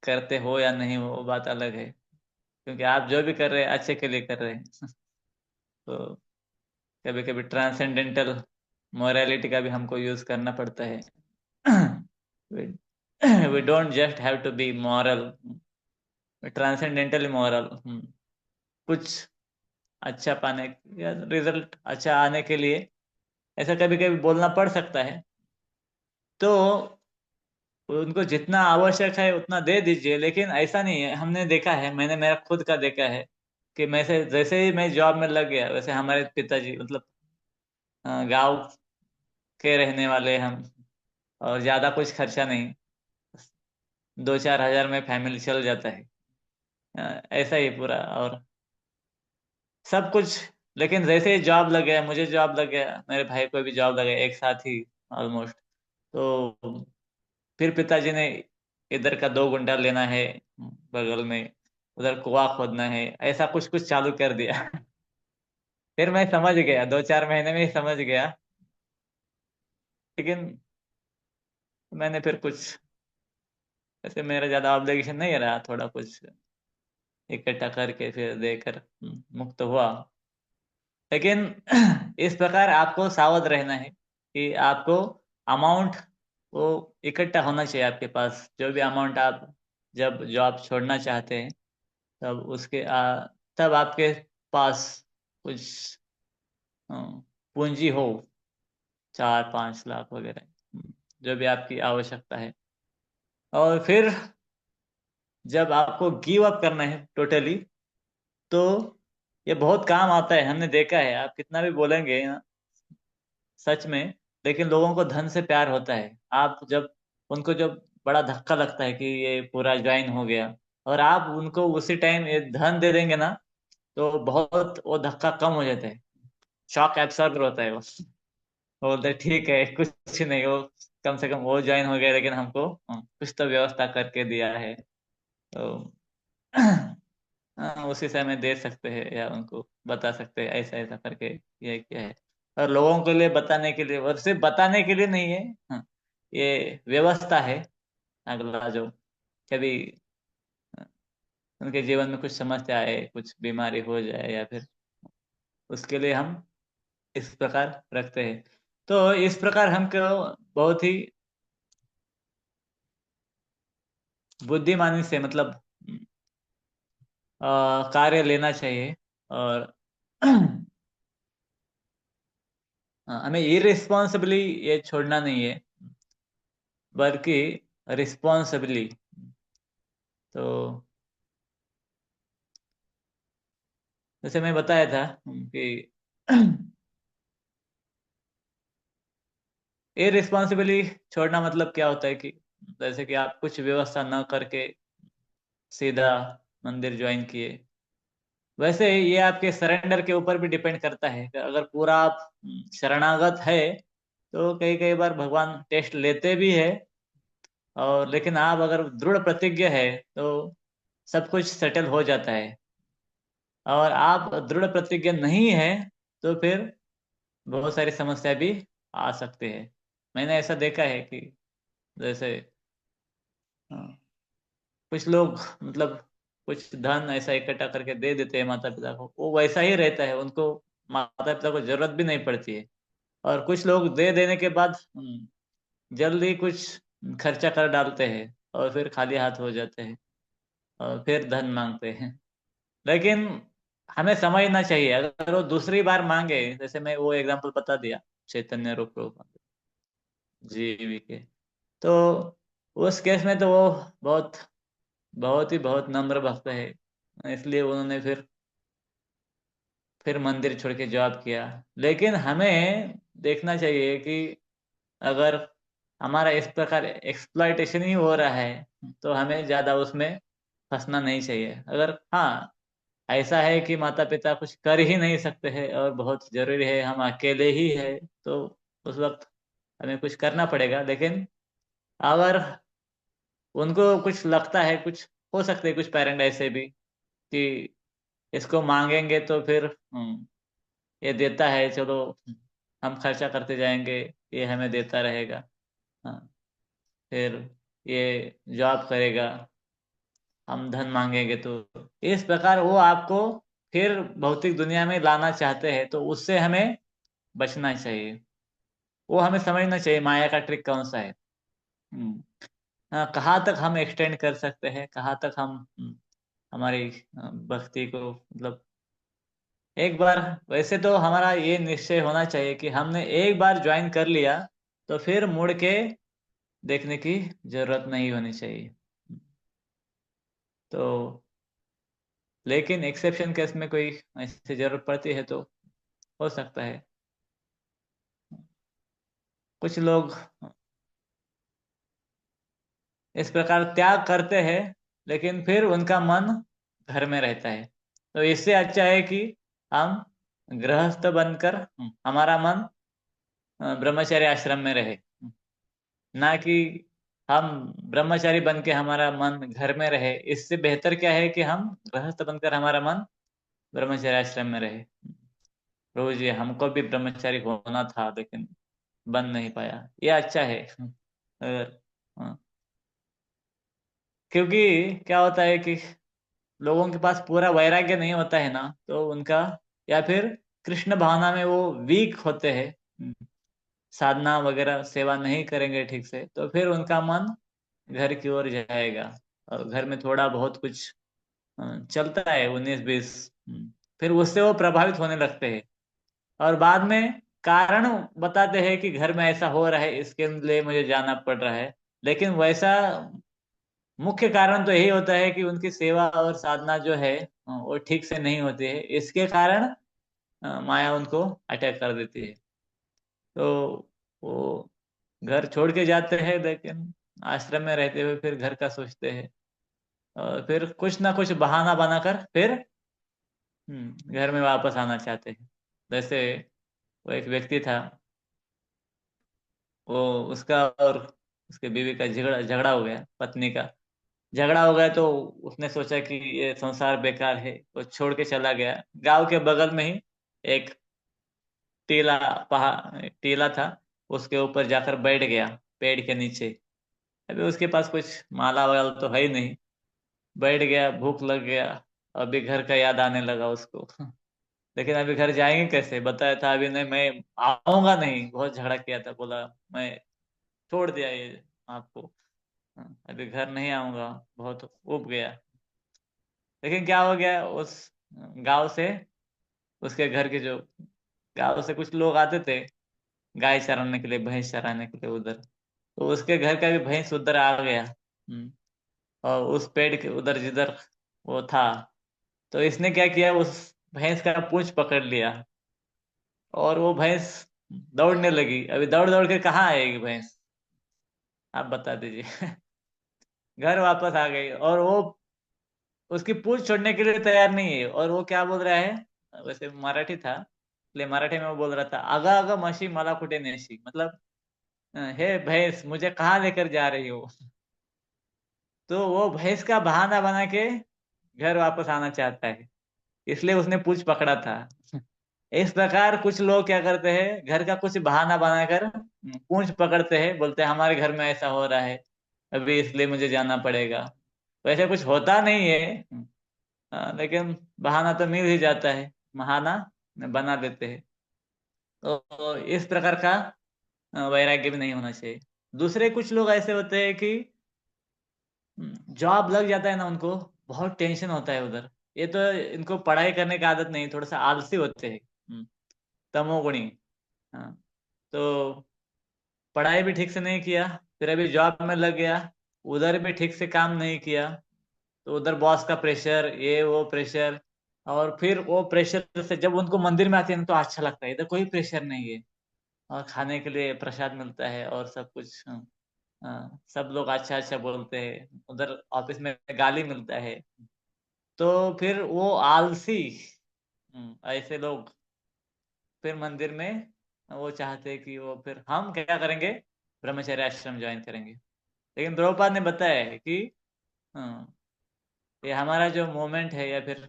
[SPEAKER 1] करते हो या नहीं हो, वो बात अलग है, क्योंकि आप जो भी कर रहे हैं अच्छे के लिए कर रहे हैं। तो कभी कभी ट्रांसेंडेंटल मोरालिटी का भी हमको यूज करना पड़ता है। We don't just have to be moral, transcendentally moral. कुछ अच्छा पाने या रिजल्ट अच्छा आने के लिए ऐसा कभी कभी बोलना पड़ सकता है। तो उनको जितना आवश्यक है उतना दे दीजिए, लेकिन ऐसा नहीं है। हमने देखा है, मैंने मेरा खुद का देखा है कि मैं से जैसे ही मैं जॉब में लग गया, वैसे हमारे पिताजी, मतलब गांव के रहने वाले हम, और ज्यादा कुछ खर्चा नहीं, 2-4 हजार में फैमिली चल जाता है। ऐसा ही पूरा, और सब कुछ। लेकिन जैसे ही जॉब लग गया, मुझे जॉब लग गया, मेरे भाई को भी जॉब लग गया, एक साथ ही ऑलमोस्ट। तो फिर पिताजी ने इधर का 2 गुंठा लेना है बगल में, उधर कुआं खोदना है, ऐसा कुछ कुछ चालू कर दिया। फिर मैं समझ गया, 2-4 महीने में ही समझ गया। लेकिन मैंने फिर कुछ, ऐसे मेरा ज्यादा ऑब्लिगेशन नहीं रहा, थोड़ा कुछ इकट्ठा करके फिर देकर मुक्त हुआ। लेकिन इस प्रकार आपको सावध रहना है कि आपको अमाउंट वो इकट्ठा होना चाहिए आपके पास, जो भी अमाउंट आप जब जॉब छोड़ना चाहते हैं तब तब आपके पास कुछ अ, पूंजी हो, 4-5 लाख वगैरह, जो भी आपकी आवश्यकता है। और फिर जब आपको गिव अप करना है टोटली, तो ये बहुत काम आता है। हमने देखा है, आप कितना भी बोलेंगे ना सच में, लेकिन लोगों को धन से प्यार होता है। आप जब उनको जब बड़ा धक्का लगता है कि ये पूरा ज्वाइन हो गया, और आप उनको उसी टाइम ये धन दे देंगे ना, तो बहुत वो धक्का कम हो जाता है। शॉक एब्सॉर्बर होता है वो बोलते हैं ठीक है, कुछ नहीं, वो कम से कम वो ज्वाइन हो गया, लेकिन हमको कुछ तो व्यवस्था करके दिया है। तो उसी समय दे सकते हैं या उनको बता सकते हैं ऐसा ऐसा करके ये क्या है। और लोगों के लिए बताने के लिए, और सिर्फ बताने के लिए नहीं है, ये व्यवस्था है। अगला जो कभी उनके जीवन में कुछ समस्या आए, कुछ बीमारी हो जाए, या फिर उसके लिए हम इस प्रकार रखते हैं। तो इस प्रकार हमको बहुत ही बुद्धिमानी से मतलब कार्य लेना चाहिए। और हमें इरिस्पॉन्सिबली ये छोड़ना नहीं है, बल्कि रिस्पॉन्सिबली। तो जैसे मैं बताया था कि इरिस्पॉन्सिबली छोड़ना मतलब क्या होता है कि जैसे कि आप कुछ व्यवस्था न करके सीधा मंदिर ज्वाइन किए। वैसे ये आपके सरेंडर के ऊपर भी डिपेंड करता है कि अगर पूरा आप शरणागत है, तो कई कई बार भगवान टेस्ट लेते भी है। और लेकिन आप अगर दृढ़ प्रतिज्ञ है, तो सब कुछ सेटल हो जाता है। और आप दृढ़ प्रतिज्ञ नहीं है, तो फिर बहुत सारी समस्या भी आ सकते हैं। मैंने ऐसा देखा है कि जैसे कुछ लोग मतलब कुछ धन ऐसा इकट्ठा करके दे देते हैं माता पिता को, वो वैसा ही रहता है, उनको माता पिता को जरूरत भी नहीं पड़ती है। और कुछ लोग दे देने के बाद जल्दी कुछ खर्चा कर डालते हैं, और फिर खाली हाथ हो जाते हैं, और फिर धन मांगते हैं। लेकिन हमें समझना चाहिए, अगर वो दूसरी बार मांगे, जैसे मैं वो एग्जांपल बता दिया, चैतन्य रूप रूप जीवी के, तो उस केस में तो वो बहुत बहुत ही बहुत नम्र भक्त है, इसलिए उन्होंने फिर मंदिर छोड़ के जॉब किया। लेकिन हमें देखना चाहिए कि अगर हमारा इस प्रकार एक्सप्लॉइटेशन ही हो रहा है, तो हमें ज्यादा उसमें फंसना नहीं चाहिए। अगर हाँ ऐसा है कि माता पिता कुछ कर ही नहीं सकते हैं और बहुत जरूरी है, हम अकेले ही है, तो उस वक्त हमें कुछ करना पड़ेगा। लेकिन अगर उनको कुछ लगता है, कुछ हो सकते हैं कुछ पेरेंट ऐसे भी कि इसको मांगेंगे तो फिर ये देता है, चलो हम खर्चा करते जाएंगे, ये हमें देता रहेगा। हाँ, फिर ये जॉब करेगा, हम धन मांगेंगे, तो इस प्रकार वो आपको फिर भौतिक दुनिया में लाना चाहते हैं, तो उससे हमें बचना चाहिए। वो हमें समझना चाहिए माया का ट्रिक कौन सा है। हम्म, हाँ, कहाँ तक हम एक्सटेंड कर सकते हैं, कहाँ तक हम हमारी भक्ति को मतलब एक बार, वैसे तो हमारा ये निश्चय होना चाहिए कि हमने एक बार ज्वाइन कर लिया, तो फिर मुड़ के देखने की जरूरत नहीं होनी चाहिए। तो लेकिन एक्सेप्शन केस में कोई ऐसी जरूरत पड़ती है तो हो सकता है। कुछ लोग इस प्रकार त्याग करते हैं, लेकिन फिर उनका मन घर में रहता है। तो इससे अच्छा है कि हम गृहस्थ बनकर हमारा मन ब्रह्मचर्य आश्रम में रहे, ना कि हम ब्रह्मचारी बन के हमारा मन घर में रहे। इससे बेहतर क्या है कि हम गृहस्थ बनकर हमारा मन ब्रह्मचर्य आश्रम में रहे। रोज ये हमको भी ब्रह्मचारी होना था, लेकिन बन नहीं पाया, ये अच्छा है। अगर हाँ, क्योंकि क्या होता है कि लोगों के पास पूरा वैराग्य नहीं होता है ना, तो उनका, या फिर कृष्ण भावना में वो वीक होते हैं, साधना वगैरह सेवा नहीं करेंगे ठीक से, तो फिर उनका मन घर की ओर जाएगा। और घर में थोड़ा बहुत कुछ चलता है, 19-20, फिर उससे वो प्रभावित होने लगते हैं। और बाद में कारण बताते हैं कि घर में ऐसा हो रहा है, इसके लिए मुझे जाना पड़ रहा है। लेकिन वैसा मुख्य कारण तो यही होता है कि उनकी सेवा और साधना जो है वो ठीक से नहीं होती है। इसके कारण माया उनको अटैक कर देती है। तो वो घर छोड़ के जाते हैं, लेकिन आश्रम में रहते हुए फिर घर का सोचते हैं, और फिर कुछ ना कुछ बहाना बनाकर फिर घर में वापस आना चाहते हैं। जैसे वो एक व्यक्ति था, वो उसका और उसके बीवी का झगड़ा झगड़ा हो गया, पत्नी का झगड़ा हो गया, तो उसने सोचा कि ये संसार बेकार है, वो छोड़ के चला गया। गांव के बगल में ही एक टीला, टीला था, उसके ऊपर जाकर बैठ गया पेड़ के नीचे। अभी उसके पास कुछ माला वाला तो है ही नहीं, बैठ गया, भूख लग गया, अभी घर का याद आने लगा उसको। लेकिन अभी घर जाएंगे कैसे, बताया था अभी नहीं, मैं आऊंगा नहीं, बहुत झगड़ा किया था, बोला मैं छोड़ दिया ये आपको, अभी घर नहीं आऊंगा, बहुत उब गया। लेकिन क्या हो गया, उस गांव से, उसके घर के जो गांव से कुछ लोग आते थे गाय चराने के लिए, भैंस चराने के लिए उधर, तो उसके घर का भी भैंस उधर आ गया। और उस पेड़ के उधर जिधर वो था, तो इसने क्या किया, उस भैंस का पूंछ पकड़ लिया, और वो भैंस दौड़ने लगी। अभी दौड़ दौड़ के कहाँ आएगी भैंस, आप बता दीजिए। घर वापस आ गई, और वो उसकी पूंछ छोड़ने के लिए तैयार नहीं है। और वो क्या बोल रहा है, वैसे मराठी था इसलिए मराठी में वो बोल रहा था, आगा आगा म्हशी मला कुठे नेशी, मतलब हे भैंस, मुझे कहाँ लेकर जा रही हो। तो वो भैंस का बहाना बना के घर वापस आना चाहता है, इसलिए उसने पूंछ पकड़ा था। इस प्रकार कुछ लोग क्या करते हैं, घर का कुछ बहाना बनाकर पूंछ पकड़ते हैं, बोलते हैं हमारे घर में ऐसा हो रहा है, अभी इसलिए मुझे जाना पड़ेगा। वैसे कुछ होता नहीं है, लेकिन बहाना तो मिल ही जाता है, बहाना बना देते हैं। तो इस प्रकार का वैराग्य भी नहीं होना चाहिए। दूसरे कुछ लोग ऐसे होते हैं कि जॉब लग जाता है ना उनको, बहुत टेंशन होता है उधर। ये तो इनको पढ़ाई करने की आदत नहीं, थोड़ा सा आलसी होते हैं, तमोगुणी। हाँ, तो पढ़ाई भी ठीक से नहीं किया, फिर अभी जॉब में लग गया, उधर भी ठीक से काम नहीं किया, तो उधर बॉस का प्रेशर, ये वो प्रेशर। और फिर वो प्रेशर से जब उनको मंदिर में आते हैं ना, तो अच्छा लगता है, इधर कोई प्रेशर नहीं है, और खाने के लिए प्रसाद मिलता है और सब कुछ, सब लोग अच्छा अच्छा बोलते हैं, उधर ऑफिस में गाली मिलता है। तो फिर वो आलसी, ऐसे लोग फिर मंदिर में वो चाहते हैं कि वो फिर हम क्या करेंगे, ब्रह्मचर्य आश्रम ज्वाइन करेंगे। लेकिन द्रौपद ने बताया है कि ये हमारा जो मोमेंट है, या फिर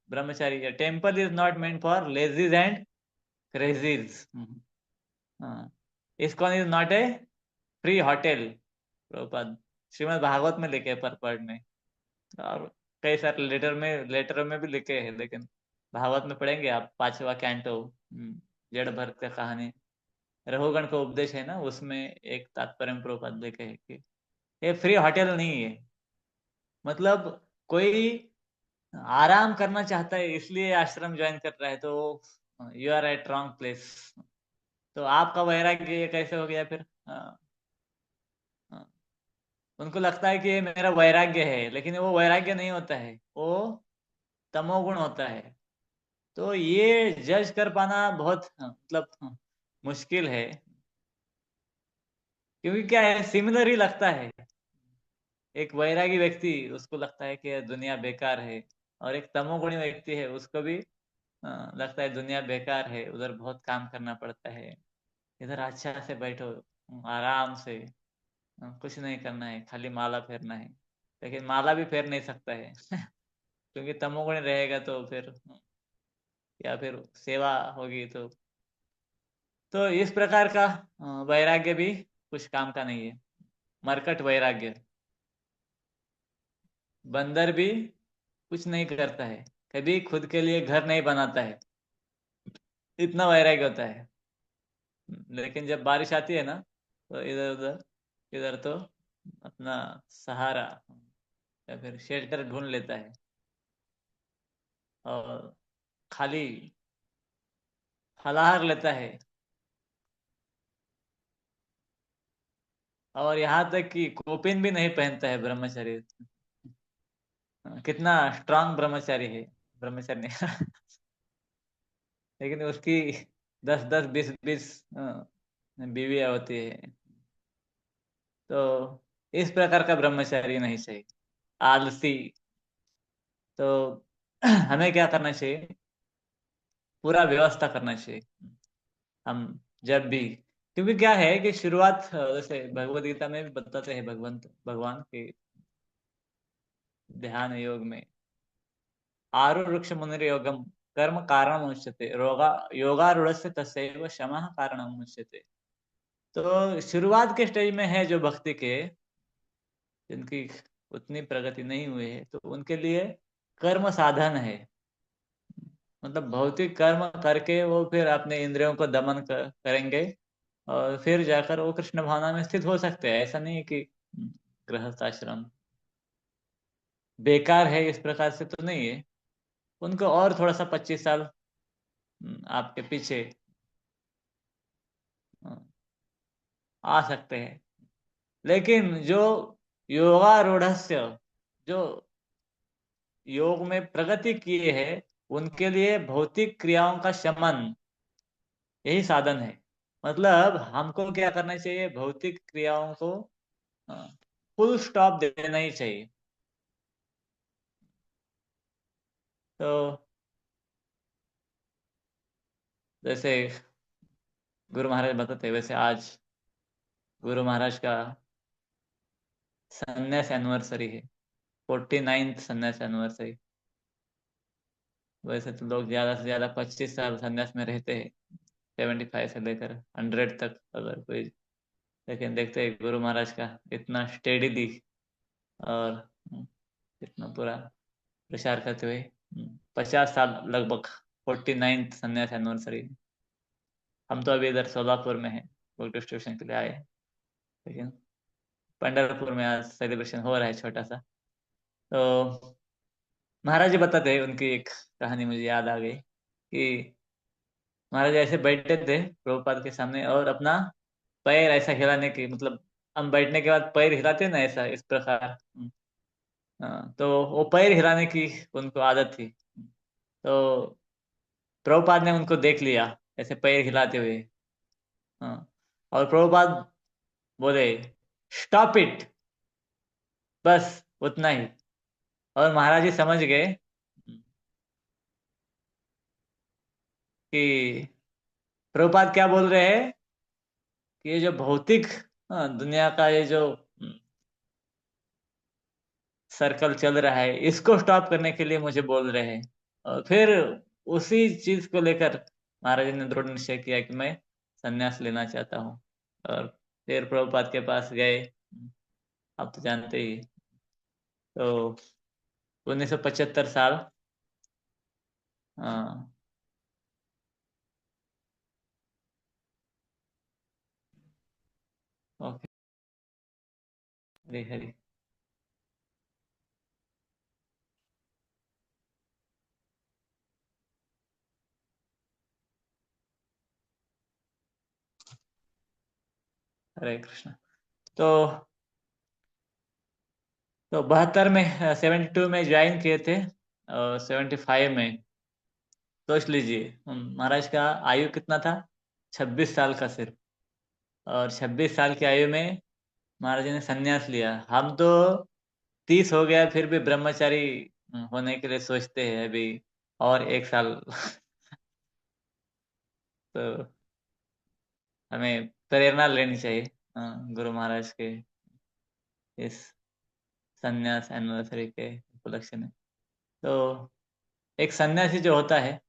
[SPEAKER 1] brahmachari, temple is not meant for lazies and crazies. ISKCON is not a free hotel, Prabhupada Shrimad Bhagavat में लिखे, परपड़ में, और कई सारे लेटर में भी लिखे हैं। लेकिन भागवत में पढ़ेंगे आप, 5वां कैंटो, जड़ भरत का कहानी, रघुगण का उपदेश है ना, उसमें एक तात्पर्य में प्रभुपाद लिखे है कि ये फ्री होटल नहीं है। मतलब कोई आराम करना चाहता है इसलिए आश्रम ज्वाइन कर रहा है, तो you are at wrong place. तो आपका वैराग्य ये कैसे हो गया फिर, हाँ, उनको लगता है कि ये मेरा वैराग्य है, लेकिन वो वैराग्य नहीं होता है, वो तमोगुण होता है। तो ये जज कर पाना बहुत मतलब मुश्किल है, क्योंकि क्या है, सिमिलर ही लगता है। एक वैरागी व्यक्ति, उसको लगता है कि ये दुनिया बेकार है, और एक तमोगुणी व्यक्ति है, उसको भी लगता है दुनिया बेकार है, उधर बहुत काम करना पड़ता है, इधर अच्छा से बैठो, आराम से, कुछ नहीं करना है, खाली माला फेरना है। लेकिन माला भी फेर नहीं सकता है, क्योंकि तमोगुण रहेगा, तो फिर या फिर सेवा होगी तो इस प्रकार का वैराग्य भी कुछ काम का नहीं है। मरकट वैराग्य, बंदर भी कुछ नहीं करता है, कभी खुद के लिए घर नहीं बनाता है, इतना वैराग्य होता है। लेकिन जब बारिश आती है ना, तो इधर उधर, इधर तो अपना सहारा या फिर शेल्टर ढूंढ लेता है, और खाली फलाहार लेता है। और यहाँ तक कि कोपिन भी नहीं पहनता है ब्रह्मचारी। कितना स्ट्रांग ब्रह्मचारी है, ब्रह्मचारी नहीं लेकिन उसकी 10 10 20 20 बीवियां होती है। तो इस प्रकार का ब्रह्मचारी नहीं चाहिए, आलसी। तो हमें क्या करना चाहिए, पूरा व्यवस्था करना चाहिए। हम जब भी, क्योंकि क्या है कि शुरुआत, जैसे भगवत गीता में भी बताते हैं भगवान के ध्यान योग में, आरुरुक्ष मुनिर योगम कर्म कारण उच्यते, रोगा योगारूढ़स्य तस्यैव शमः कारणम उच्यते। तो शुरुआत के स्टेज में है जो भक्ति के, जिनकी उतनी प्रगति नहीं हुई है, तो उनके लिए कर्म साधन है। मतलब भौतिक कर्म करके वो फिर अपने इंद्रियों को दमन करेंगे, और फिर जाकर वो कृष्ण भावना में स्थित हो सकते हैं। ऐसा नहीं है कि गृहस्थ आश्रम बेकार है, इस प्रकार से तो नहीं है। उनको और थोड़ा सा 25 साल आपके पीछे अ, आ सकते हैं। लेकिन जो योगारूढ़स्य, जो योग में प्रगति किए हैं, उनके लिए भौतिक क्रियाओं का शमन यही साधन है। मतलब हमको क्या करना चाहिए, भौतिक क्रियाओं को फुल स्टॉप देना ही चाहिए। तो जैसे गुरु महाराज बताते हैं, वैसे आज गुरु महाराज का संन्यास एनिवर्सरी है, 49th संन्यास एनिवर्सरी। वैसे तो लोग ज्यादा से ज्यादा 25 साल संन्यास में रहते हैं, 75 से लेकर 100 तक अगर कोई। लेकिन देखते हैं गुरु महाराज का इतना स्टेडी और इतना पूरा प्रचार करते हुए 50 साल लगभग, 49th संन्यास एनिवर्सरी। हम तो अभी इधर सोलापुर में है, बुक डिस्ट्रीब्यूशन के लिए आए हैं। लेकिन पंढरपुर में आज सेलिब्रेशन हो रहा है छोटा सा। तो महाराज जी बताते हैं, उनकी एक कहानी मुझे याद आ गई कि महाराज ऐसे बैठे थे प्रभुपाद के सामने, और अपना पैर ऐसा हिलाने की, मतलब हम बैठने के बाद पैर हिलाते हैं ना, ऐसा इस प्रकार। हाँ, तो वो पैर हिलाने की उनको आदत थी। तो प्रभुपाद ने उनको देख लिया ऐसे पैर हिलाते हुए। हाँ, और प्रभुपाद बोले, स्टॉप इट, बस उतना ही। और महाराज जी समझ गए कि प्रभुपाद क्या बोल रहे हैं, कि ये जो भौतिक दुनिया का ये जो सर्कल चल रहा है, इसको स्टॉप करने के लिए मुझे बोल रहे हैं। और फिर उसी चीज को लेकर महाराज जी ने दृढ़ निश्चय किया कि मैं संन्यास लेना चाहता हूँ। और फिर प्रभुपाद के पास गए, आप तो जानते ही। तो 1975 साल, हाँ। ओके। हरी हरी। हरे कृष्ण। तो 72 में, 72 में ज्वाइन किए थे, और 75 में, सोच लीजिए महाराज का आयु कितना था, 26 साल का सिर्फ। और 26 साल की आयु में महाराज जी ने संन्यास लिया। हम तो 30 हो गया फिर भी ब्रह्मचारी होने के लिए सोचते हैं अभी, और 1 साल तो हमें प्रेरणा लेनी चाहिए गुरु महाराज के इस संन्यास एनिवर्सरी के उपलक्ष्य में। तो एक सन्यासी जो होता है,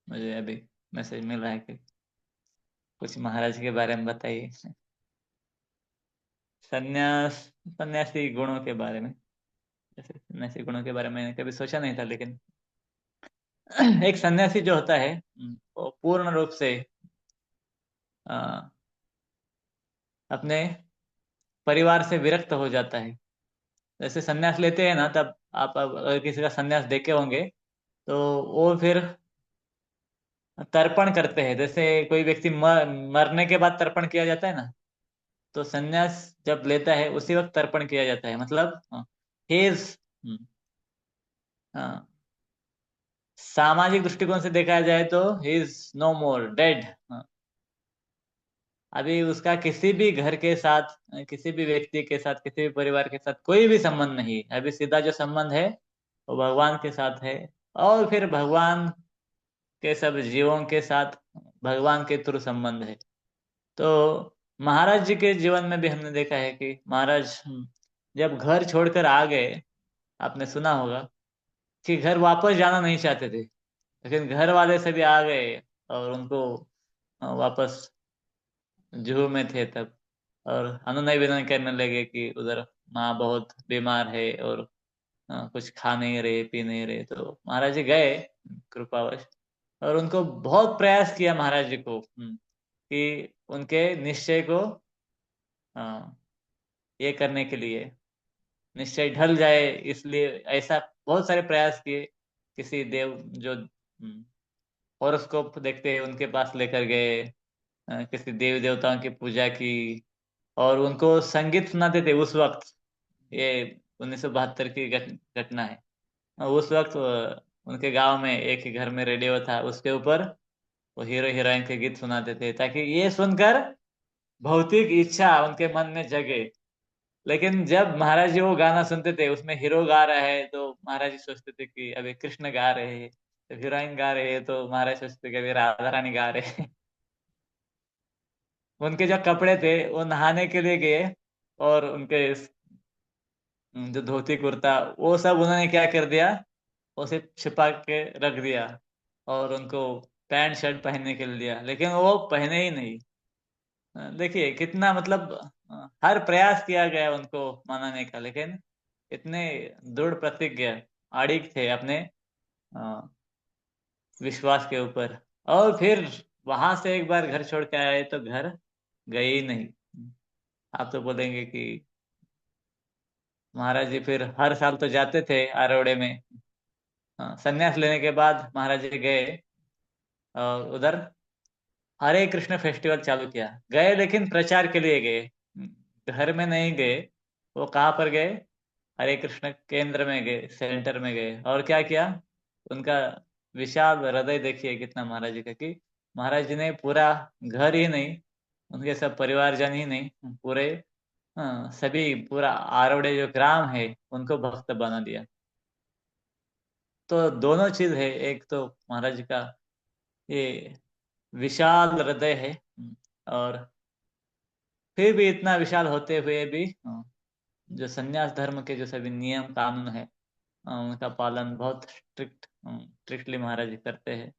[SPEAKER 1] मुझे अभी मैसेज मिल रहा है कि कुछ महाराज के बारे में बताइए। सन्यास, सन्यासी गुणों के बारे में। ऐसे सन्यासी गुणों के बारे में मैंने कभी सोचा नहीं था, लेकिन एक सन्यासी जो होता है वो पूर्ण रूप से अ, अपने परिवार से विरक्त हो जाता है। जैसे सन्यास लेते हैं ना, तब आप अगर किसी का सन्यास देखे होंगे तो वो फिर तर्पण करते हैं। जैसे कोई व्यक्ति मरने के बाद तर्पण किया जाता है ना, तो सन्यास जब लेता है उसी वक्त तर्पण किया जाता है। मतलब हेज सामाजिक दृष्टिकोण से देखा जाए तो he is no more dead. अभी उसका किसी भी घर के साथ, किसी भी व्यक्ति के साथ, किसी भी परिवार के साथ कोई भी संबंध नहीं है। अभी सीधा जो संबंध है वो भगवान के साथ है, और फिर भगवान के सब जीवों के साथ भगवान के थ्रू संबंध है। तो महाराज जी के जीवन में भी हमने देखा है कि महाराज जब घर छोड़कर आ गए, आपने सुना होगा कि घर वापस जाना नहीं चाहते थे, लेकिन घर वाले सभी आ गए और उनको वापस जुहू में थे तब, और अनुनय विनय करने लगे कि उधर माँ बहुत बीमार है और कुछ खा नहीं रहे, पी नहीं रहे। तो महाराज जी गए कृपावश, और उनको बहुत प्रयास किया महाराज जी को कि उनके निश्चय को अ, ये करने के लिए निश्चय ढल जाए, इसलिए ऐसा बहुत सारे प्रयास किए। किसी देव जो हॉरोस्कोप देखते हैं उनके पास लेकर गए, किसी देवी देवताओं की पूजा की, और उनको संगीत सुनाते थे उस वक्त। ये 1972 की घटना है। उस वक्त उनके गांव में एक ही घर में रेडियो था, उसके ऊपर वो हीरो हीरोइन के गीत सुनाते थे, ताकि ये सुनकर भौतिक इच्छा उनके मन में जगे। लेकिन जब महाराज जी वो गाना सुनते थे, उसमें हीरो गा रहा है, तो महाराज जी सोचते थे कि अभी कृष्ण गा रहे हैं। तो हीरोइन गा रहे हैं तो महाराज सोचते थे कि अभी राधा रानी गा रहे हैं। उनके जो कपड़े थे वो नहाने के लिए गए, और उनके जो धोती कुर्ता वो सब उन्होंने क्या कर दिया, उसे छिपा के रख दिया, और उनको पैंट शर्ट पहनने के लिए दिया, लेकिन वो पहने ही नहीं। देखिए कितना मतलब हर प्रयास किया गया उनको मनाने का, लेकिन इतने दृढ़ प्रतिज्ञ अड़िग थे अपने अ, विश्वास के ऊपर। और फिर वहां से एक बार घर छोड़ के आए तो घर गए ही नहीं। आप तो बोलेंगे कि महाराज जी फिर हर साल तो जाते थे आरोड़े में। संन्यास लेने के बाद महाराज जी गए और उधर हरे कृष्ण फेस्टिवल चालू किया। गए लेकिन प्रचार के लिए गए, घर में नहीं गए। वो कहाँ पर गए? हरे कृष्ण केंद्र में गए, सेंटर में गए, और क्या किया? उनका विशाल हृदय देखिए कितना महाराज जी का, कि महाराज जी ने पूरा घर ही नहीं, उनके सब परिवारजन ही नहीं, पूरे सभी पूरा आरोड़े जो ग्राम है उनको भक्त बना दिया। तो दोनों चीज है, एक तो महाराज जी का ये विशाल हृदय है, और फिर भी इतना विशाल होते हुए भी जो संन्यास धर्म के जो सभी नियम कानून है उनका पालन बहुत स्ट्रिक्टली महाराज जी करते हैं।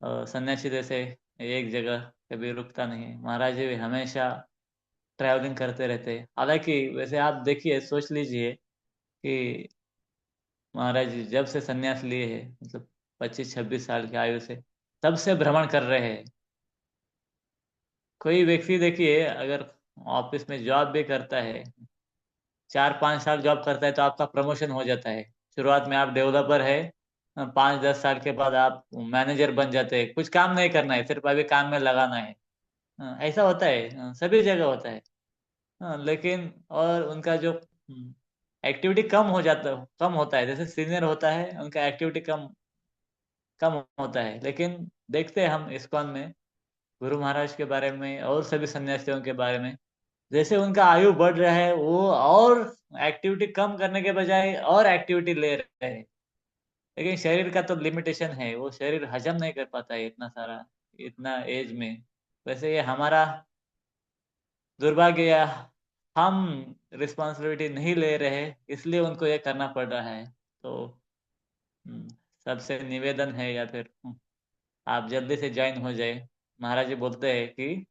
[SPEAKER 1] और सन्यासी जैसे एक जगह कभी रुकता नहीं, महाराज जी भी हमेशा ट्रैवलिंग करते रहते हैं। हालांकि वैसे आप देखिए, सोच लीजिए कि महाराज जी जब से सन्यास लिए हैं, मतलब 25-26 साल की आयु से, तब से भ्रमण कर रहे हैं। कोई व्यक्ति देखिए अगर ऑफिस में जॉब भी करता है, 4-5 साल जॉब करता है तो आपका प्रमोशन हो जाता है। शुरुआत में आप डेवलपर है, 5-10 साल के बाद आप मैनेजर बन जाते हैं। कुछ काम नहीं करना है, सिर्फ अभी काम में लगाना है। ऐसा होता है, सभी जगह होता है। लेकिन और उनका जो एक्टिविटी कम होता है। जैसे सीनियर होता है उनका एक्टिविटी कम कम होता है। लेकिन देखते हैं हम इस्कॉन में गुरु महाराज के बारे में और सभी सन्यासियों के बारे में, जैसे उनका आयु बढ़ रहा है वो और एक्टिविटी कम करने के बजाय और एक्टिविटी ले रहे हैं। लेकिन शरीर का तो लिमिटेशन है, वो शरीर हजम नहीं कर पाता है इतना सारा, इतना एज में। वैसे ये हमारा दुर्भाग्य, या हम रिस्पॉन्सिबिलिटी नहीं ले रहे, इसलिए उनको ये करना पड़ रहा है। तो हम्म, सबसे निवेदन है, या फिर आप जल्दी से ज्वाइन हो जाए। महाराज जी बोलते हैं कि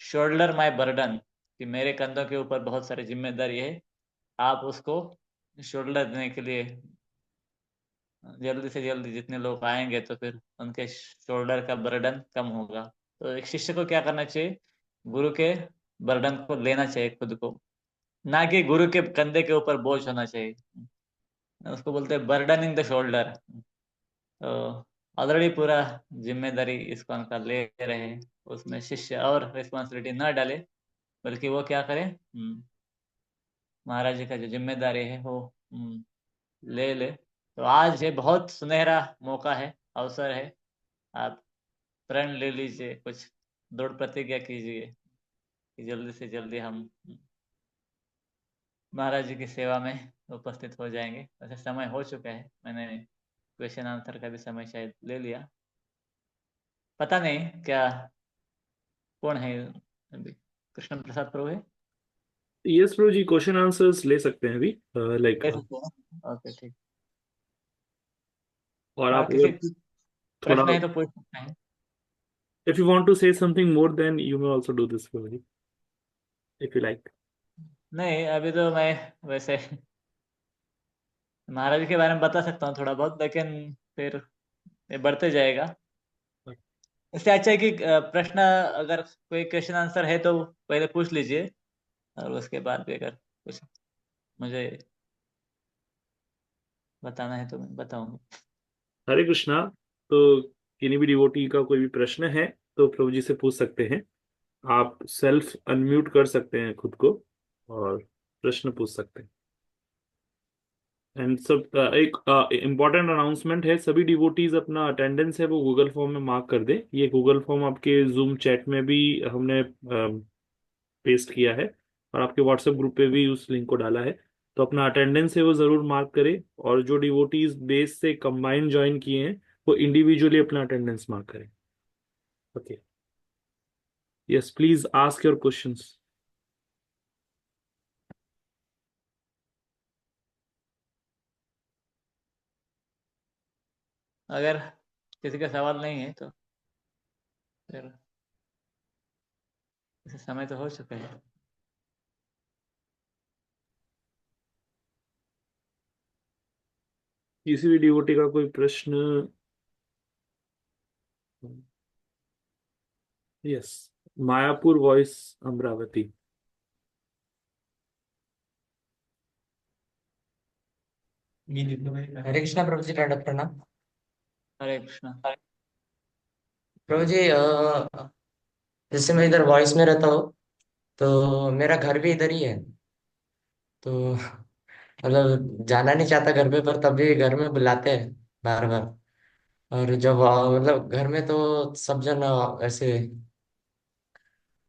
[SPEAKER 1] शोल्डर माय बर्डन, कि मेरे कंधों के ऊपर बहुत सारी जिम्मेदारी है, आप उसको शोल्डर देने के लिए जल्दी से जल्दी जितने लोग आएंगे तो फिर उनके शोल्डर का बर्डन कम होगा। तो एक शिष्य को क्या करना चाहिए, गुरु के बर्डन को लेना चाहिए खुद को, ना कि गुरु के कंधे के ऊपर बोझ होना चाहिए। उसको बोलते हैं बर्डन इन द शोल्डर। तो ऑलरेडी पूरा जिम्मेदारी इसको उनका ले रहे हैं, उसमें शिष्य और रिस्पॉन्सिबिलिटी ना डाले, बल्कि वो क्या करे, महाराज जी का जो जिम्मेदारी है वो ले ले। तो आज ये बहुत सुनहरा मौका है, अवसर है। आप प्रण ले लीजिए, कुछ दृढ़ प्रतिज्ञा कीजिए कि जल्दी से जल्दी हम महाराज जी की सेवा में उपस्थित हो जाएंगे। वैसे समय हो चुका है, मैंने क्वेश्चन आंसर का भी समय शायद ले लिया, पता नहीं क्या, कौन है अभी, कृष्ण प्रसाद प्रभु है?
[SPEAKER 2] यस प्रभु जी, क्वेश्चन आंसर्स ले सकते हैं अभी, लाइक।
[SPEAKER 1] ले सकते हैं, ओके ठीक।
[SPEAKER 2] और आप
[SPEAKER 1] किसी
[SPEAKER 2] अगर थोड़ा,
[SPEAKER 1] प्रश्न है तो पूछ सकते हैं।
[SPEAKER 2] If you want to say something more then you may also do this प्रभु जी, इफ यू लाइक।
[SPEAKER 1] नहीं, अभी तो मैं वैसे महाराज के बारे में बता सकता हूँ थोड़ा बहुत, लेकिन फिर ये बढ़ते जाएगा। इससे अच्छा है कि प्रश्न, अगर कोई क्वेश्चन आंसर है तो पहले पूछ लीजिए, और उसके बाद भी अगर कुछ मुझे बताना है तो मैं बताऊंगा।
[SPEAKER 2] हरे कृष्णा। तो किन्हीं भी डिवोटी का कोई भी प्रश्न है तो प्रभु जी से पूछ सकते हैं। आप सेल्फ अनम्यूट कर सकते हैं खुद को और प्रश्न पूछ सकते हैं। एंड सब एक इम्पॉर्टेंट अनाउंसमेंट है, सभी डिवोटीज अपना अटेंडेंस है वो गूगल फॉर्म में मार्क कर दे। ये गूगल फॉर्म आपके जूम चैट में भी हमने पेस्ट किया है, और आपके व्हाट्सएप ग्रुप पे भी उस लिंक को डाला है। तो अपना अटेंडेंस है वो जरूर मार्क करें, और जो डिवोटीज बेस से कंबाइन ज्वाइन किए हैं वो इंडिविजुअली अपना अटेंडेंस मार्क करें। Okay. Yes, please ask your questions.
[SPEAKER 1] अगर किसी का सवाल नहीं है तो फिर इसे समय तो हो चुका है।
[SPEAKER 2] किसी भी डिवोटी का कोई प्रश्न? Yes, Mayapur voice Amravati.
[SPEAKER 3] हरे कृष्णा प्रभु जी, दंडवत प्रणाम।
[SPEAKER 1] हरे कृष्णा।
[SPEAKER 3] प्रभु जी, जैसे मैं इधर वॉइस में रहता हूँ, तो मेरा घर भी इधर ही है। तो मतलब जाना नहीं चाहता घर पे, पर तब भी घर में बुलाते हैं बार बार। और जब मतलब घर में तो सब जन ऐसे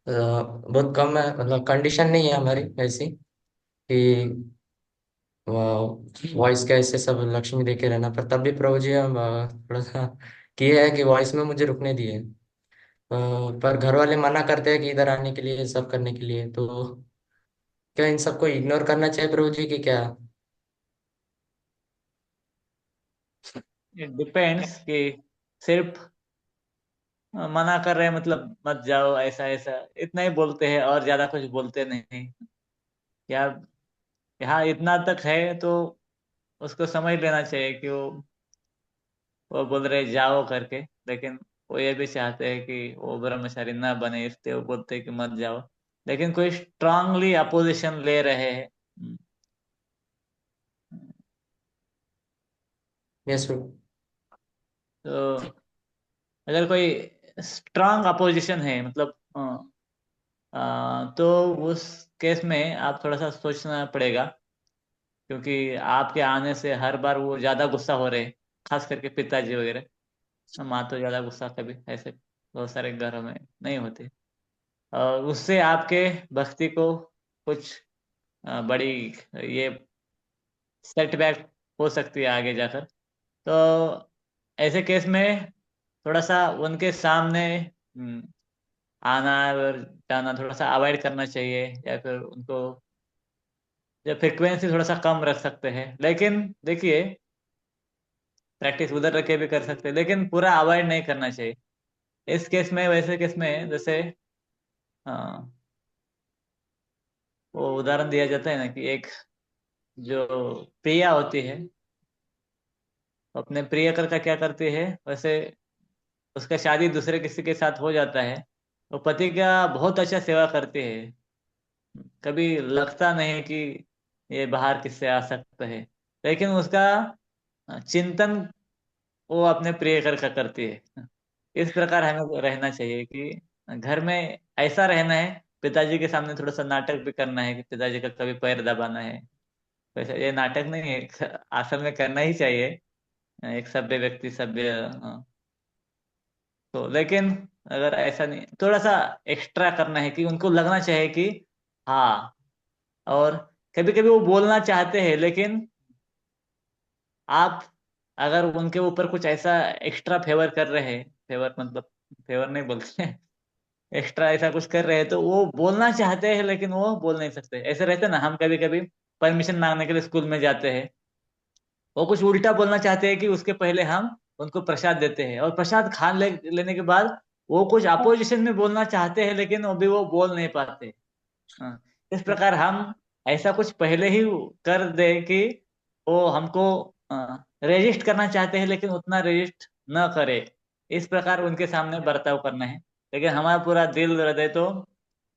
[SPEAKER 3] बहुत कम है, मतलब कंडीशन नहीं है हमारी ऐसी कि वॉइस के ऐसे सब लक्ष्मी देके रहना। पर तब भी प्रभु जी हम थोड़ा सा किए है कि वॉइस में मुझे रुकने दिए। पर घर वाले मना करते हैं कि इधर आने के लिए, सब करने के लिए। तो क्या इन सबको इग्नोर करना चाहिए प्रभु जी की क्या?
[SPEAKER 1] इट डिपेंड्स कि सिर्फ मना कर रहे हैं मतलब मत जाओ ऐसा ऐसा इतना ही बोलते हैं और ज्यादा कुछ बोलते नहीं। या यहाँ इतना तक है तो उसको समझ लेना चाहिए कि वो बोल रहे जाओ करके, लेकिन वो ये भी चाहते हैं कि वो ब्रह्मचारी ना बने, इसलिए वो बोलते हैं कि मत जाओ। लेकिन कोई स्ट्रांगली अपोजिशन ले रहे हैं।
[SPEAKER 3] यस प्रभु।
[SPEAKER 1] तो अगर कोई स्ट्रांग अपोजिशन है मतलब तो उस केस में आप थोड़ा सा सोचना पड़ेगा, क्योंकि आपके आने से हर बार वो ज्यादा गुस्सा हो रहे हैं, खास करके पिताजी वगैरह। माँ तो ज्यादा गुस्सा कभी ऐसे बहुत सारे घरों में नहीं होती, और उससे आपके भक्ति को कुछ बड़ी ये सेटबैक हो सकती है आगे जाकर। तो ऐसे केस में थोड़ा सा उनके सामने आना और जाना थोड़ा सा अवॉइड करना चाहिए, या फिर उनको जो फ्रिक्वेंसी थोड़ा सा कम रख सकते हैं। लेकिन देखिए, प्रैक्टिस उधर रख के भी कर सकते हैं, लेकिन पूरा अवॉइड नहीं करना चाहिए। इस केस में, वैसे केस में जैसे हाँ, वो उदाहरण दिया जाता है ना कि एक जो प्रिया होती है, अपने प्रियकर का क्या करती है वैसे, उसका शादी दूसरे किसी के साथ हो जाता है, वो पति का बहुत अच्छा सेवा करती है। कभी लगता नहीं कि ये बाहर किससे आ सकता है, लेकिन उसका चिंतन वो अपने प्रियकर का करती है। इस प्रकार हमें रहना चाहिए कि घर में ऐसा रहना है, पिताजी के सामने थोड़ा सा नाटक भी करना है कि पिताजी का कभी पैर दबाना है। वैसे ये नाटक नहीं है, असल में करना ही चाहिए, एक सभ्य व्यक्ति सभ्य, तो लेकिन अगर ऐसा नहीं, थोड़ा सा एक्स्ट्रा करना है कि उनको लगना चाहिए कि हाँ। और कभी कभी वो बोलना चाहते हैं, लेकिन आप अगर उनके ऊपर कुछ ऐसा एक्स्ट्रा फेवर कर रहे हैं, फेवर मतलब फेवर नहीं बोलते एक्स्ट्रा ऐसा कुछ कर रहे हैं, तो वो बोलना चाहते हैं लेकिन वो बोल नहीं सकते। ऐसे रहते ना, हम कभी कभी परमिशन मांगने के लिए स्कूल में जाते हैं, वो कुछ उल्टा बोलना चाहते हैं कि उसके पहले हम उनको प्रसाद देते हैं, और प्रसाद लेने के बाद वो कुछ अपोजिशन में बोलना चाहते हैं, लेकिन वो भी वो बोल नहीं पाते। हाँ, इस प्रकार हम ऐसा कुछ पहले ही कर दे कि वो हमको रेजिस्ट करना चाहते हैं, लेकिन उतना रेजिस्ट न करे। इस प्रकार उनके सामने बर्ताव करना है, लेकिन हमारा पूरा दिल हृदय तो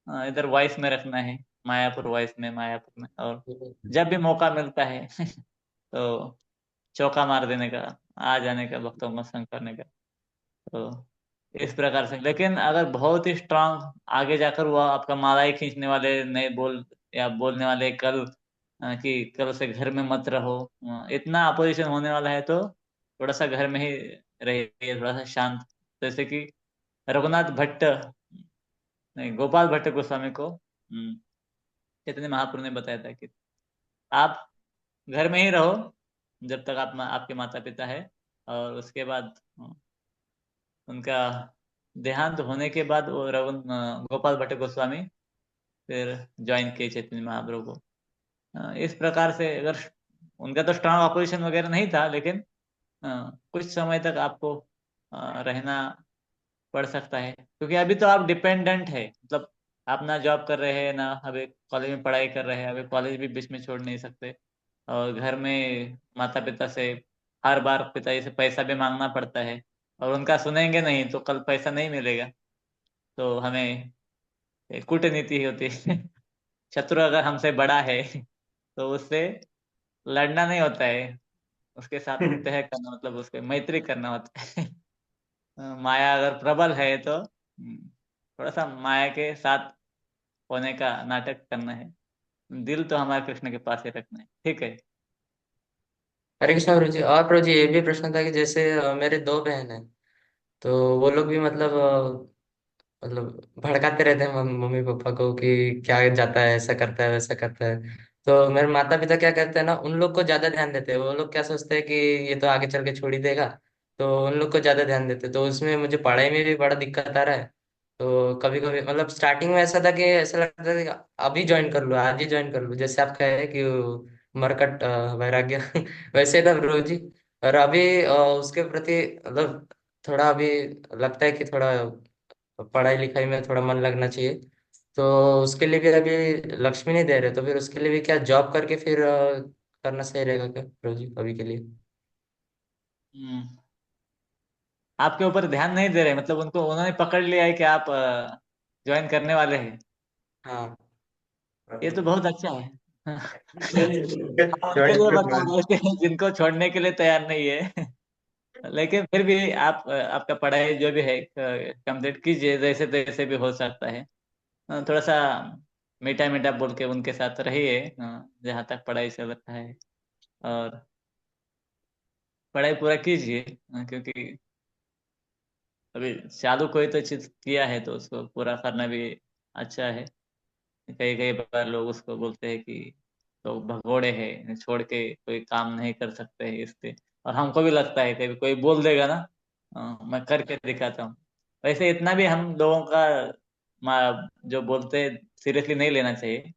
[SPEAKER 1] इधर वॉइस में रखना है, मायापुर वॉइस में, मायापुर में। और जब भी मौका मिलता है तो चौका मार देने का, आ जाने का, भक्तों का संग करने का। तो इस प्रकार से, लेकिन अगर बहुत ही स्ट्रांग आगे जाकर वो आपका माला ही खींचने वाले नहीं बोल, या बोलने वाले कल कि कल से घर में मत रहो, इतना अपोजिशन होने वाला है, तो थोड़ा सा घर में ही रहिए, थोड़ा सा शांत। जैसे कि रघुनाथ भट्ट, नहीं, गोपाल भट्ट गोस्वामी को चैतन्य महाप्रभु ने बताया था कि आप घर में ही रहो जब तक आप आपके माता पिता है, और उसके बाद उनका देहांत होने के बाद वो गोपाल भट्ट गोस्वामी फिर ज्वाइन किए चैतन्य महाप्रभु को। इस प्रकार से, अगर उनका तो स्ट्रांग ऑपोजिशन वगैरह नहीं था, लेकिन कुछ समय तक आपको रहना पड़ सकता है, क्योंकि अभी तो आप डिपेंडेंट है, मतलब आप ना जॉब कर रहे हैं, ना अभी कॉलेज में पढ़ाई कर रहे हैं, अभी कॉलेज भी बीच में छोड़ नहीं सकते, और घर में माता पिता से हर बार पिताजी से पैसा भी मांगना पड़ता है, और उनका सुनेंगे नहीं तो कल पैसा नहीं मिलेगा। तो हमें एक कूटनीति होती है शत्रु अगर हमसे बड़ा है तो उससे लड़ना नहीं होता है, उसके साथ तय करना, मतलब उसके मैत्री करना होता है माया अगर प्रबल है तो थोड़ा सा माया के साथ होने का नाटक करना है, दिल तो हमारे कृष्ण के पास ही रखना है, ठीक है।
[SPEAKER 3] हरे कृष्ण प्रभु जी। और प्रभु जी ये भी प्रश्न था कि जैसे मेरे दो बहन हैं, तो वो लोग भी मतलब भड़काते रहते हैं मम्मी पापा को कि क्या जाता है, ऐसा करता है वैसा करता है। तो मेरे माता पिता क्या करते हैं ना, उन लोग को ज्यादा ध्यान देते हैं। वो लोग क्या सोचते हैं कि ये तो आगे चल के छोड़ ही देगा, तो उन लोग को ज्यादा ध्यान देते हैं। तो उसमें मुझे पढ़ाई में भी बड़ा दिक्कत आ रहा है। तो कभी कभी मतलब स्टार्टिंग में ऐसा था कि ऐसा लगता था कि अभी ज्वाइन कर लो, आज ही ज्वाइन कर लो, जैसे आप कहे कि मरकट वैराग्य वैसे था प्रभु जी। और अभी उसके प्रति मतलब थोड़ा अभी लगता है कि थोड़ा पढ़ाई लिखाई में थोड़ा मन लगना चाहिए। तो उसके लिए भी अभी लक्ष्मी नहीं दे रहे, तो फिर उसके लिए भी क्या जॉब करके फिर करना सही रहेगा क्या प्रभु जी अभी के लिए?
[SPEAKER 1] हम्म, आपके ऊपर ध्यान नहीं दे रहे, मतलब उनको, उन्होंने पकड़ लिया है कि आप ज्वाइन करने वाले हैं।
[SPEAKER 3] हाँ।
[SPEAKER 1] ये तो बहुत अच्छा है हम उनके
[SPEAKER 3] ज्वाइन
[SPEAKER 1] लिए
[SPEAKER 3] कर
[SPEAKER 1] बता देते हैं जिनको छोड़ने के लिए तैयार नहीं है लेकिन फिर भी आप आपका पढ़ाई जो भी है कंप्लीट कीजिए, जैसे तैसे भी हो सकता है। थोड़ा सा मीठा मीठा बोल के उनके साथ रहिए, जहाँ तक पढ़ाई चल रहा है, और पढ़ाई पूरा कीजिए, क्योंकि अभी चालू कोई तो चीज किया है तो उसको पूरा करना भी अच्छा है। कई कई बार लोग उसको बोलते हैं कि तो भगोड़े हैं, छोड़ के कोई काम नहीं कर सकते हैं इससे, और हमको भी लगता है कभी कोई बोल देगा ना, मैं करके दिखाता हूँ। वैसे इतना भी हम लोगों का जो बोलते हैं सीरियसली नहीं लेना चाहिए।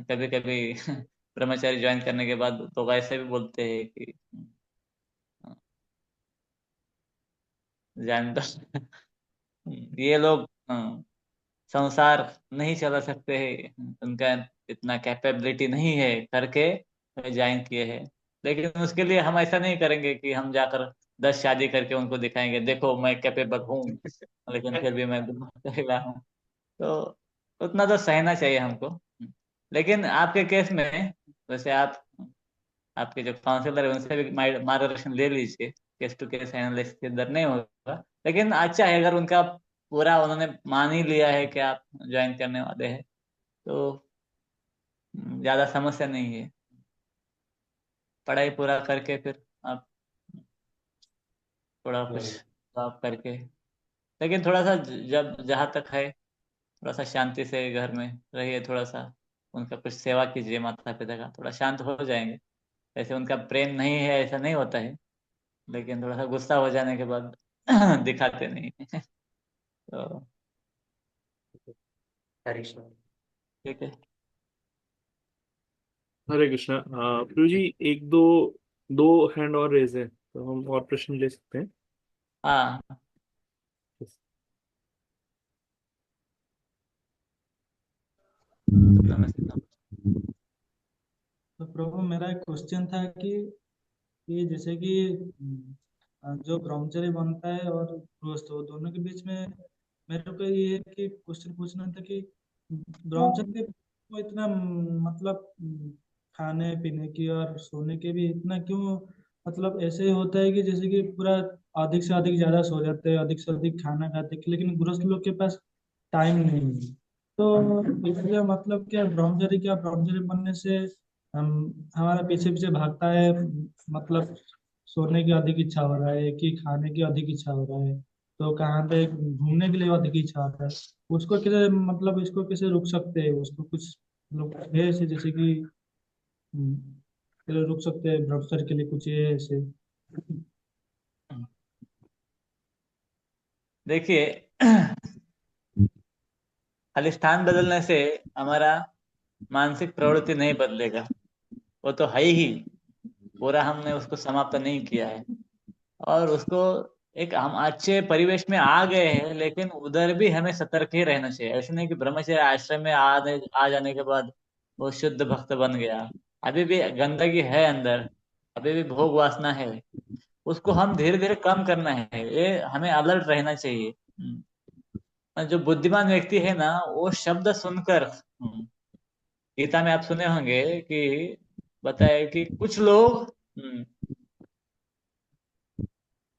[SPEAKER 1] कभी कभी ब्रह्मचारी ज्वाइन करने के बाद तो ऐसे भी बोलते हैं कि जान दो ये लोग संसार नहीं चला सकते हैं, उनका इतना कैपेबिलिटी नहीं है करके ज्वाइन किए हैं। लेकिन उसके लिए हम ऐसा नहीं करेंगे कि हम जाकर 10 शादी करके उनको दिखाएंगे, देखो मैं कैपेबल हूँ, लेकिन फिर भी मैं अकेला हूँ। तो उतना तो सहना चाहिए हमको। लेकिन आपके केस में वैसे आप, आपके जो काउंसलर है उनसे भी मार्गदर्शन ले लीजिए, केस टू केस एनालिसिस के अंदर नहीं होगा। लेकिन अच्छा है अगर उनका पूरा उन्होंने मान ही लिया है कि आप ज्वाइन करने वाले हैं, तो ज्यादा समस्या नहीं है। पढ़ाई पूरा करके फिर आप थोड़ा कुछ जॉब करके, लेकिन थोड़ा सा जब जहाँ तक है थोड़ा सा शांति से घर में रहिए, थोड़ा सा उनका कुछ सेवा कीजिए, माता पिता का, थोड़ा शांत हो जाएंगे। ऐसे उनका प्रेम नहीं है ऐसा नहीं होता है, लेकिन थोड़ा सा गुस्सा हो जाने के बाद दिखाते नहीं है। तो
[SPEAKER 3] हरीश।
[SPEAKER 1] ठीक है।
[SPEAKER 2] हरे कृष्णा। प्रभु जी, एक दो दो हैंड और रेज है, तो हम और प्रश्न ले सकते हैं।
[SPEAKER 1] हाँ। नमस्ते।
[SPEAKER 4] तो प्रभु मेरा एक क्वेश्चन था कि जैसे कि जो ब्रह्मचर्य बनता है और गृहस्थ, वो दोनों के बीच में मेरे को ये है कि क्वेश्चन पूछना था कि ब्रह्मचर्य को इतना मतलब खाने पीने की और सोने के भी इतना क्यों, मतलब ऐसे होता है कि जैसे कि पूरा अधिक से अधिक ज्यादा सो जाते हैं, अधिक से अधिक खाना खाते हैं, लेकिन गृहस्थ लोग के पास टाइम नहीं है। तो इसलिए मतलब क्या ब्रह्मचर्य, क्या ब्रह्मचर्य बनने से हम हमारा पीछे पीछे भागता है, मतलब सोने की अधिक इच्छा हो रहा है कि खाने की अधिक इच्छा हो रहा है, तो कहाँ पे घूमने के लिए अधिक इच्छा हो रहा है, उसको कैसे, मतलब इसको कैसे रुक सकते हैं, उसको कुछ लोग है ऐसे जैसे कि कैसे रुक सकते हैं ब्रह्मचर्य के लिए, कुछ ये ऐसे।
[SPEAKER 1] देखिए, खाली स्थान बदलने से हमारा मानसिक प्रवृत्ति नहीं बदलेगा, वो तो है ही, पूरा हमने उसको समाप्त नहीं किया है। और उसको एक हम अच्छे परिवेश में आ गए हैं, लेकिन उधर भी हमें सतर्क ही रहना चाहिए। ऐसे नहीं कि ब्रह्मचर्य आश्रम में आ जाने के बाद वो शुद्ध भक्त बन गया। अभी भी गंदगी है अंदर, अभी भी भोग वासना है, उसको हम धीरे धीरे कम करना है, ये हमें अलर्ट रहना चाहिए। जो बुद्धिमान व्यक्ति है ना, वो शब्द सुनकर, गीता में आप सुने होंगे कि बताए कि कुछ लोग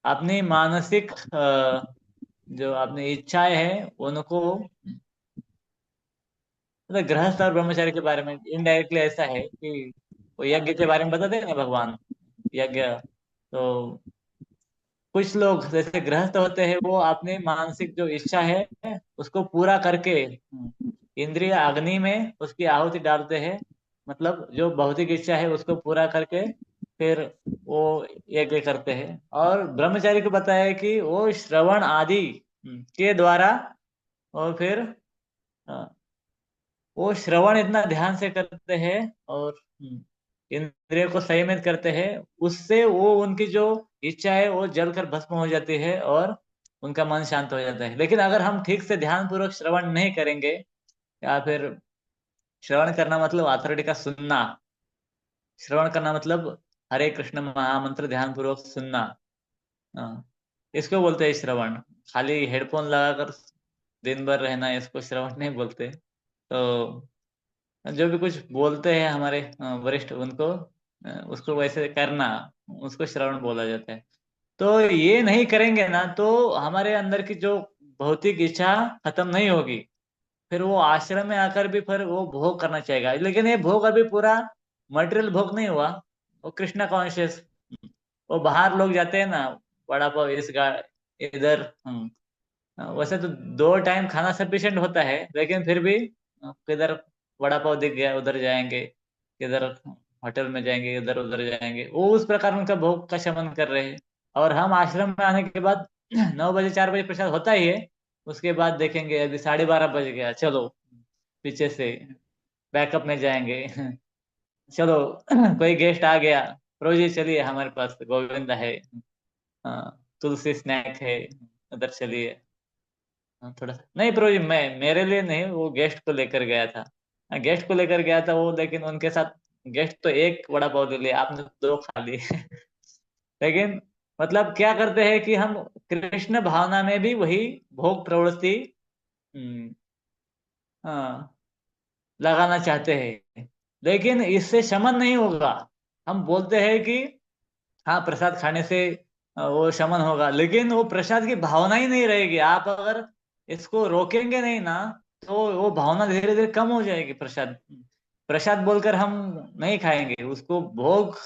[SPEAKER 1] अपनी मानसिक जो अपनी इच्छाएं हैं उनको, मतलब गृहस्थ और ब्रह्मचारी के बारे में इनडायरेक्टली ऐसा है कि वो यज्ञ के बारे में बताते हैं ना भगवान, यज्ञ। तो कुछ लोग जैसे गृहस्थ होते हैं, वो अपनी मानसिक जो इच्छा है उसको पूरा करके इंद्रिय अग्नि में उसकी आहुति डालते हैं, मतलब जो भौतिक इच्छा है उसको पूरा करके फिर वो यज्ञ करते हैं। और ब्रह्मचारी को बताया है कि वो श्रवण आदि के द्वारा, और फिर अ, वो श्रवण इतना ध्यान से करते हैं और इंद्रियों को संयमित करते हैं, उससे वो उनकी जो इच्छा है वो जलकर भस्म हो जाती है और उनका मन शांत हो जाता है। लेकिन अगर हम ठीक से ध्यान पूर्वक श्रवण नहीं करेंगे, या फिर श्रवण करना मतलब अथॉरिटी का सुनना, श्रवण करना मतलब हरे कृष्ण महामंत्र ध्यान पूर्वक सुनना, हाँ, इसको बोलते हैं श्रवण। खाली हेडफोन लगाकर दिन भर रहना इसको श्रवण नहीं बोलते। तो जो भी कुछ बोलते हैं हमारे वरिष्ठ, उनको उसको वैसे करना, उसको श्रवण बोला जाता है। तो ये नहीं करेंगे ना, तो हमारे अंदर की जो भौतिक इच्छा खत्म नहीं होगी, फिर वो आश्रम में आकर भी फिर वो भोग करना चाहेगा। लेकिन ये भोग अभी पूरा मटेरियल भोग नहीं हुआ, वो कृष्णा कॉन्शियस। वो बाहर लोग जाते हैं ना, वड़ा पाव इस गा इधर, वैसे तो 2 टाइम खाना सफिशिएंट होता है, लेकिन फिर भी किधर वड़ा पाव दिख गया उधर जाएंगे, किधर होटल में जाएंगे, इधर उधर जाएंगे, वो उस प्रकार उनका भोग का शमन कर रहे हैं। और हम आश्रम में आने के बाद 9 बजे 4 बजे प्रसाद होता ही है, उसके बाद देखेंगे अभी 12:30 बज गया, चलो पीछे से बैकअप में जाएंगे। चलो कोई गेस्ट आ गया, प्रोजी चलिए हमारे पास गोविंदा है, तुलसी स्नैक है, उधर चलिए। थोड़ा नहीं प्रोजी, मैं मेरे लिए नहीं, वो गेस्ट को लेकर गया था। गेस्ट को लेकर गया था वो, लेकिन उनके साथ गेस्ट तो एक वड़ा पाव दे लिया, आपने तो 2 खा लिए। लेकिन मतलब क्या करते हैं कि हम कृष्ण भावना में भी वही भोग प्रवृत्ति हम्म, हाँ, लगाना चाहते हैं, लेकिन इससे शमन नहीं होगा। हम बोलते हैं कि हाँ प्रसाद खाने से वो शमन होगा, लेकिन वो प्रसाद की भावना ही नहीं रहेगी। आप अगर इसको रोकेंगे नहीं ना, तो वो भावना धीरे धीरे कम हो जाएगी। प्रसाद प्रसाद बोलकर हम नहीं खाएंगे, उसको भोग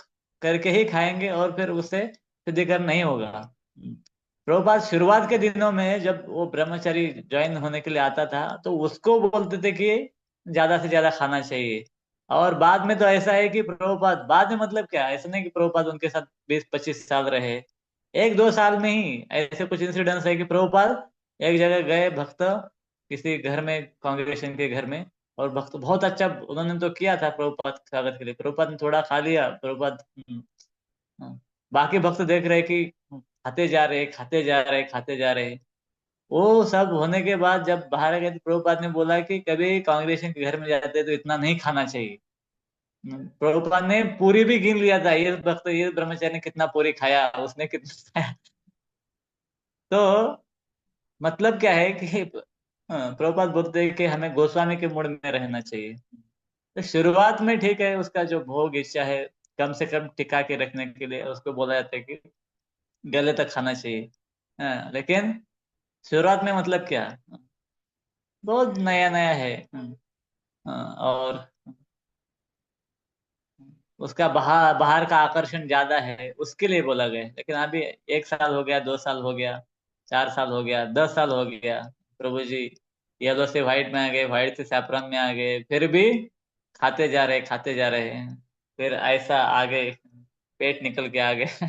[SPEAKER 1] करके ही खाएंगे, और फिर उससे शुद्धिकरण नहीं होगा। प्रभुपाद शुरुआत के दिनों में जब वो ब्रह्मचारी ज्वाइन होने के लिए आता था, तो उसको बोलते थे कि ज्यादा से ज्यादा खाना चाहिए। और बाद में तो ऐसा है कि प्रभुपाद बाद में मतलब क्या, ऐसा नहीं कि प्रभुपाद उनके साथ 20-25 साल रहे। 1-2 साल में ही ऐसे कुछ इंसिडेंट्स है कि प्रभुपाद एक जगह गए, भक्त किसी घर में, कांग्रेगेशन के घर में, और भक्त बहुत अच्छा उन्होंने तो किया था प्रभुपाद के स्वागत के लिए। प्रभुपाद ने थोड़ा खा लिया, प्रभुपाद बाकी भक्त देख रहे कि खाते जा रहे, खाते जा रहे, खाते जा रहे। वो सब होने के बाद जब बाहर गए तो प्रभुपाद ने बोला कि कभी कांग्रेगेशन के घर में जाते तो इतना नहीं खाना चाहिए। प्रभुपाद ने पूरी भी गिन लिया था, ये भक्त ये ब्रह्मचारी ने कितना पूरी खाया, उसने कितना खाया। तो मतलब क्या है कि प्रभुपाद बोलते हैं कि हमें गोस्वामी के मूड में रहना चाहिए। तो शुरुआत में ठीक है, उसका जो भोग इच्छा है कम से कम टिका के रखने के लिए उसको बोला जाता है कि गले तक खाना चाहिए। हाँ, लेकिन शुरुआत में मतलब क्या, बहुत नया नया है। और उसका बाहर बाहर का आकर्षण ज्यादा है, उसके लिए बोला गया है। लेकिन अभी 1 साल हो गया, 2 साल हो गया, 4 साल हो गया, 10 साल हो गया, प्रभु जी येलो से व्हाइट में आ गए, व्हाइट से सैफरन में आ गए, फिर भी खाते जा रहे, खाते जा रहे हैं। फिर ऐसा आगे पेट निकल के आ गए।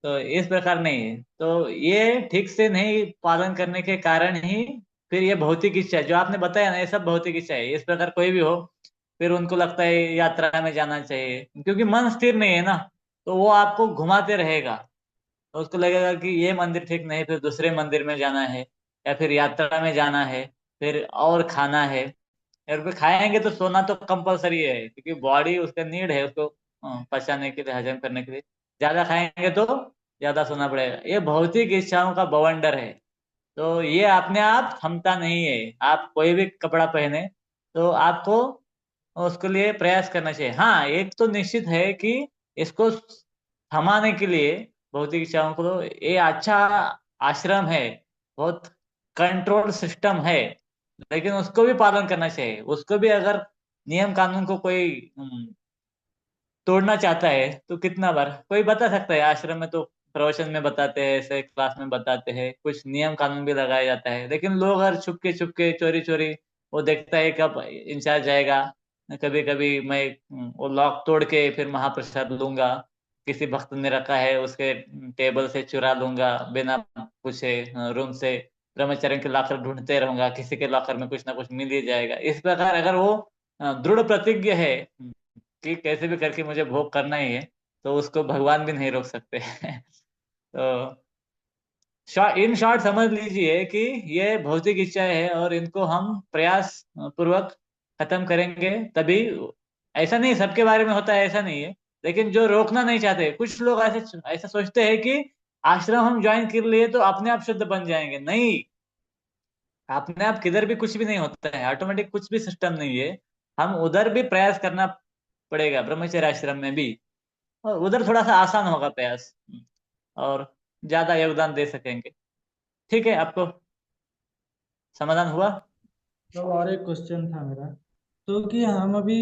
[SPEAKER 1] तो इस प्रकार नहीं है, तो ये ठीक से नहीं पालन करने के कारण ही फिर ये भौतिक इच्छा है जो आपने बताया ना, ये सब भौतिक इच्छा है। इस प्रकार कोई भी हो, फिर उनको लगता है यात्रा में जाना चाहिए, क्योंकि मन स्थिर नहीं है ना, तो वो आपको घुमाते रहेगा। तो उसको लगेगा कि ये मंदिर ठीक नहीं, फिर दूसरे मंदिर में जाना है, या फिर यात्रा में जाना है, फिर और खाना है। और फिर खाएंगे तो सोना तो कंपलसरी है, क्योंकि बॉडी उसका नीड है उसको पचाने के लिए, हजम करने के लिए। ज्यादा खाएंगे तो ज्यादा सोना पड़ेगा। ये भौतिक इच्छाओं का बवंडर है। तो ये अपने आप थमता नहीं है। आप कोई भी कपड़ा पहने तो आपको उसके लिए प्रयास करना चाहिए। हाँ, एक तो निश्चित है कि इसको थमाने के लिए भौतिक इच्छाओं को, तो ये अच्छा आश्रम है, बहुत कंट्रोल सिस्टम है, लेकिन उसको भी पालन करना चाहिए। उसको भी अगर नियम कानून को कोई तोड़ना चाहता है तो कितना बार कोई बता सकता है। आश्रम में तो प्रवचन में बताते हैं, ऐसे क्लास में बताते हैं, कुछ नियम कानून भी लगाया जाता है, लेकिन लोग हर छुपके चोरी चोरी वो देखता है कब इंचार्ज जाएगा। कभी कभी मैं वो लॉक तोड़ के फिर महाप्रसाद लूंगा, किसी भक्त ने रखा है उसके टेबल से चुरा लूंगा बिना पूछे, रूम से ब्रह्मचर्य के लॉकर ढूंढते रहूंगा, किसी के लॉकर में कुछ ना कुछ मिल ही जाएगा। इस प्रकार अगर वो दृढ़ प्रतिज्ञ है कि कैसे भी करके मुझे भोग करना ही है, तो उसको भगवान भी नहीं रोक सकते। तो इन शॉर्ट समझ लीजिए कि ये भौतिक इच्छाएं है, और इनको हम प्रयास पूर्वक खत्म करेंगे तभी। ऐसा नहीं सबके बारे में होता है, ऐसा नहीं है, लेकिन जो रोकना नहीं चाहते, कुछ लोग ऐसे ऐसा सोचते हैं कि आश्रम हम ज्वाइन कर लिए तो अपने आप शुद्ध बन जाएंगे। नहीं, अपने आप किधर भी कुछ भी नहीं होता है, ऑटोमेटिक कुछ भी सिस्टम नहीं है। हम उधर भी प्रयास करना पड़ेगा, ब्रह्मचर्य आश्रम में भी, और उधर थोड़ा सा आसान होगा प्रयास, और ज्यादा योगदान दे सकेंगे। ठीक है, आपको समाधान हुआ?
[SPEAKER 4] तो और एक क्वेश्चन था मेरा, तो कि हम अभी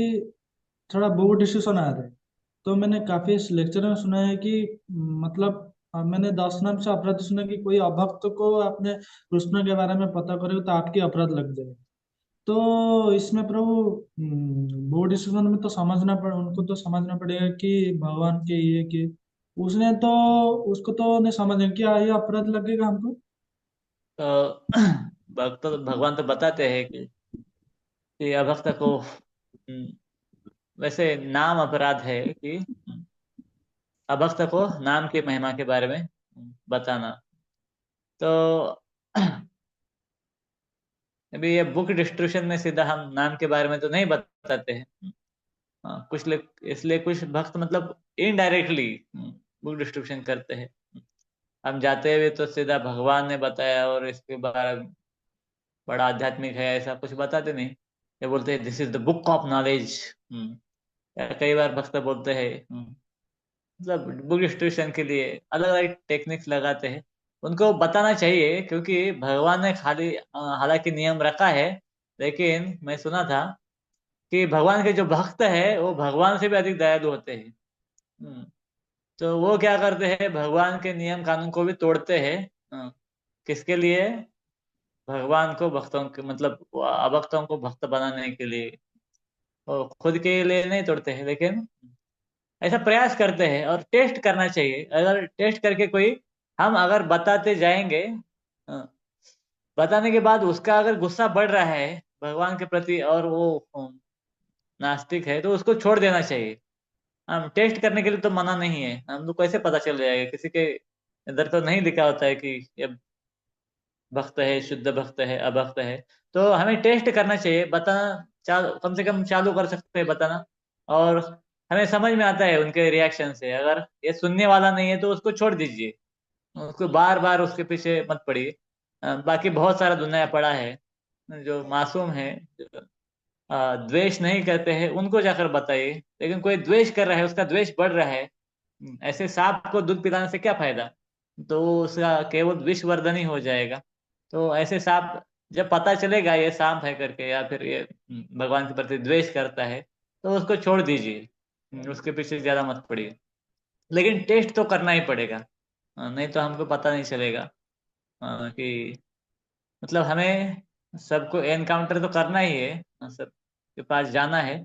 [SPEAKER 4] थोड़ा बुक डिस्कशन आ रहे हैं, तो मैंने काफी इस लेक्चर में सुना है कि मतलब मैंने दासनाम से अपराध सुना कि कोई अभक्त को आपने कृष्ण के बारे में पता करे तो आपकी अपराध लग जाए। तो इसमें प्रभु बोर्ड डिसीजन में तो समझना पड़ उनको तो समझना पड़ेगा कि भगवान के ये कि उसने तो उसको तो नहीं समझ क्या ये अपराध लगेगा हमको।
[SPEAKER 1] तो भक्त भगवान तो बताते हैं कि अभक्त को वैसे नाम अपराध है कि अभक्त को नाम की महिमा के बारे में बताना। तो अभी ये बुक डिस्ट्रीब्यूशन में सीधा हम नाम के बारे में तो नहीं बताते हैं, कुछ लोग इसलिए कुछ भक्त मतलब इनडायरेक्टली बुक डिस्ट्रीब्यूशन करते हैं। हम जाते हुए तो सीधा भगवान ने बताया और इसके बारे में बड़ा आध्यात्मिक है ऐसा कुछ बताते नहीं। ये बोलते हैं this is the book of knowledge. कई बार भक्त बोलते हैं मतलब बुक डिस्ट्रीब्यूशन के लिए अलग अलग टेक्निक्स लगाते हैं। उनको बताना चाहिए क्योंकि भगवान ने खाली हालांकि नियम रखा है, लेकिन मैं सुना था कि भगवान के जो भक्त है वो भगवान से भी अधिक दयालु होते हैं। हम्म, तो वो क्या करते हैं, भगवान के नियम कानून को भी तोड़ते हैं। किसके लिए? भगवान को भक्तों के मतलब वो अभक्तों को भक्त बनाने के लिए। वो खुद के लिए नहीं तोड़ते हैं, लेकिन ऐसा प्रयास करते हैं और टेस्ट करना चाहिए। अगर टेस्ट करके कोई हम अगर बताते जाएंगे, अ, बताने के बाद उसका अगर गुस्सा बढ़ रहा है भगवान के प्रति और वो नास्तिक है, तो उसको छोड़ देना चाहिए। हम टेस्ट करने के लिए तो मना नहीं है। हम लोग कैसे पता चल जाएगा, किसी के इधर तो नहीं लिखा होता है कि ये भक्त है, शुद्ध भक्त है, अभक्त है। तो हमें टेस्ट करना चाहिए, बताना कम से कम चालू कर सकते हैं बताना। और हमें समझ में आता है उनके रिएक्शन से, अगर ये सुनने वाला नहीं है तो उसको छोड़ दीजिए, उसको बार बार उसके पीछे मत पड़िए। बाकी बहुत सारा दुनिया पड़ा है जो मासूम है, जो द्वेष नहीं करते हैं, उनको जाकर बताइए। लेकिन कोई द्वेष कर रहा है, उसका द्वेष बढ़ रहा है, ऐसे सांप को दूध पिलाने से क्या फायदा? तो उसका केवल विषवर्धन ही हो जाएगा। तो ऐसे सांप जब पता चलेगा ये सांप है करके, या फिर ये भगवान के प्रति द्वेष करता है, तो उसको छोड़ दीजिए। उसके पीछे ज्यादा मत पड़िए। लेकिन टेस्ट तो करना ही पड़ेगा, नहीं तो हमको पता नहीं चलेगा कि मतलब हमें सबको एनकाउंटर तो करना ही है, सबके पास जाना है।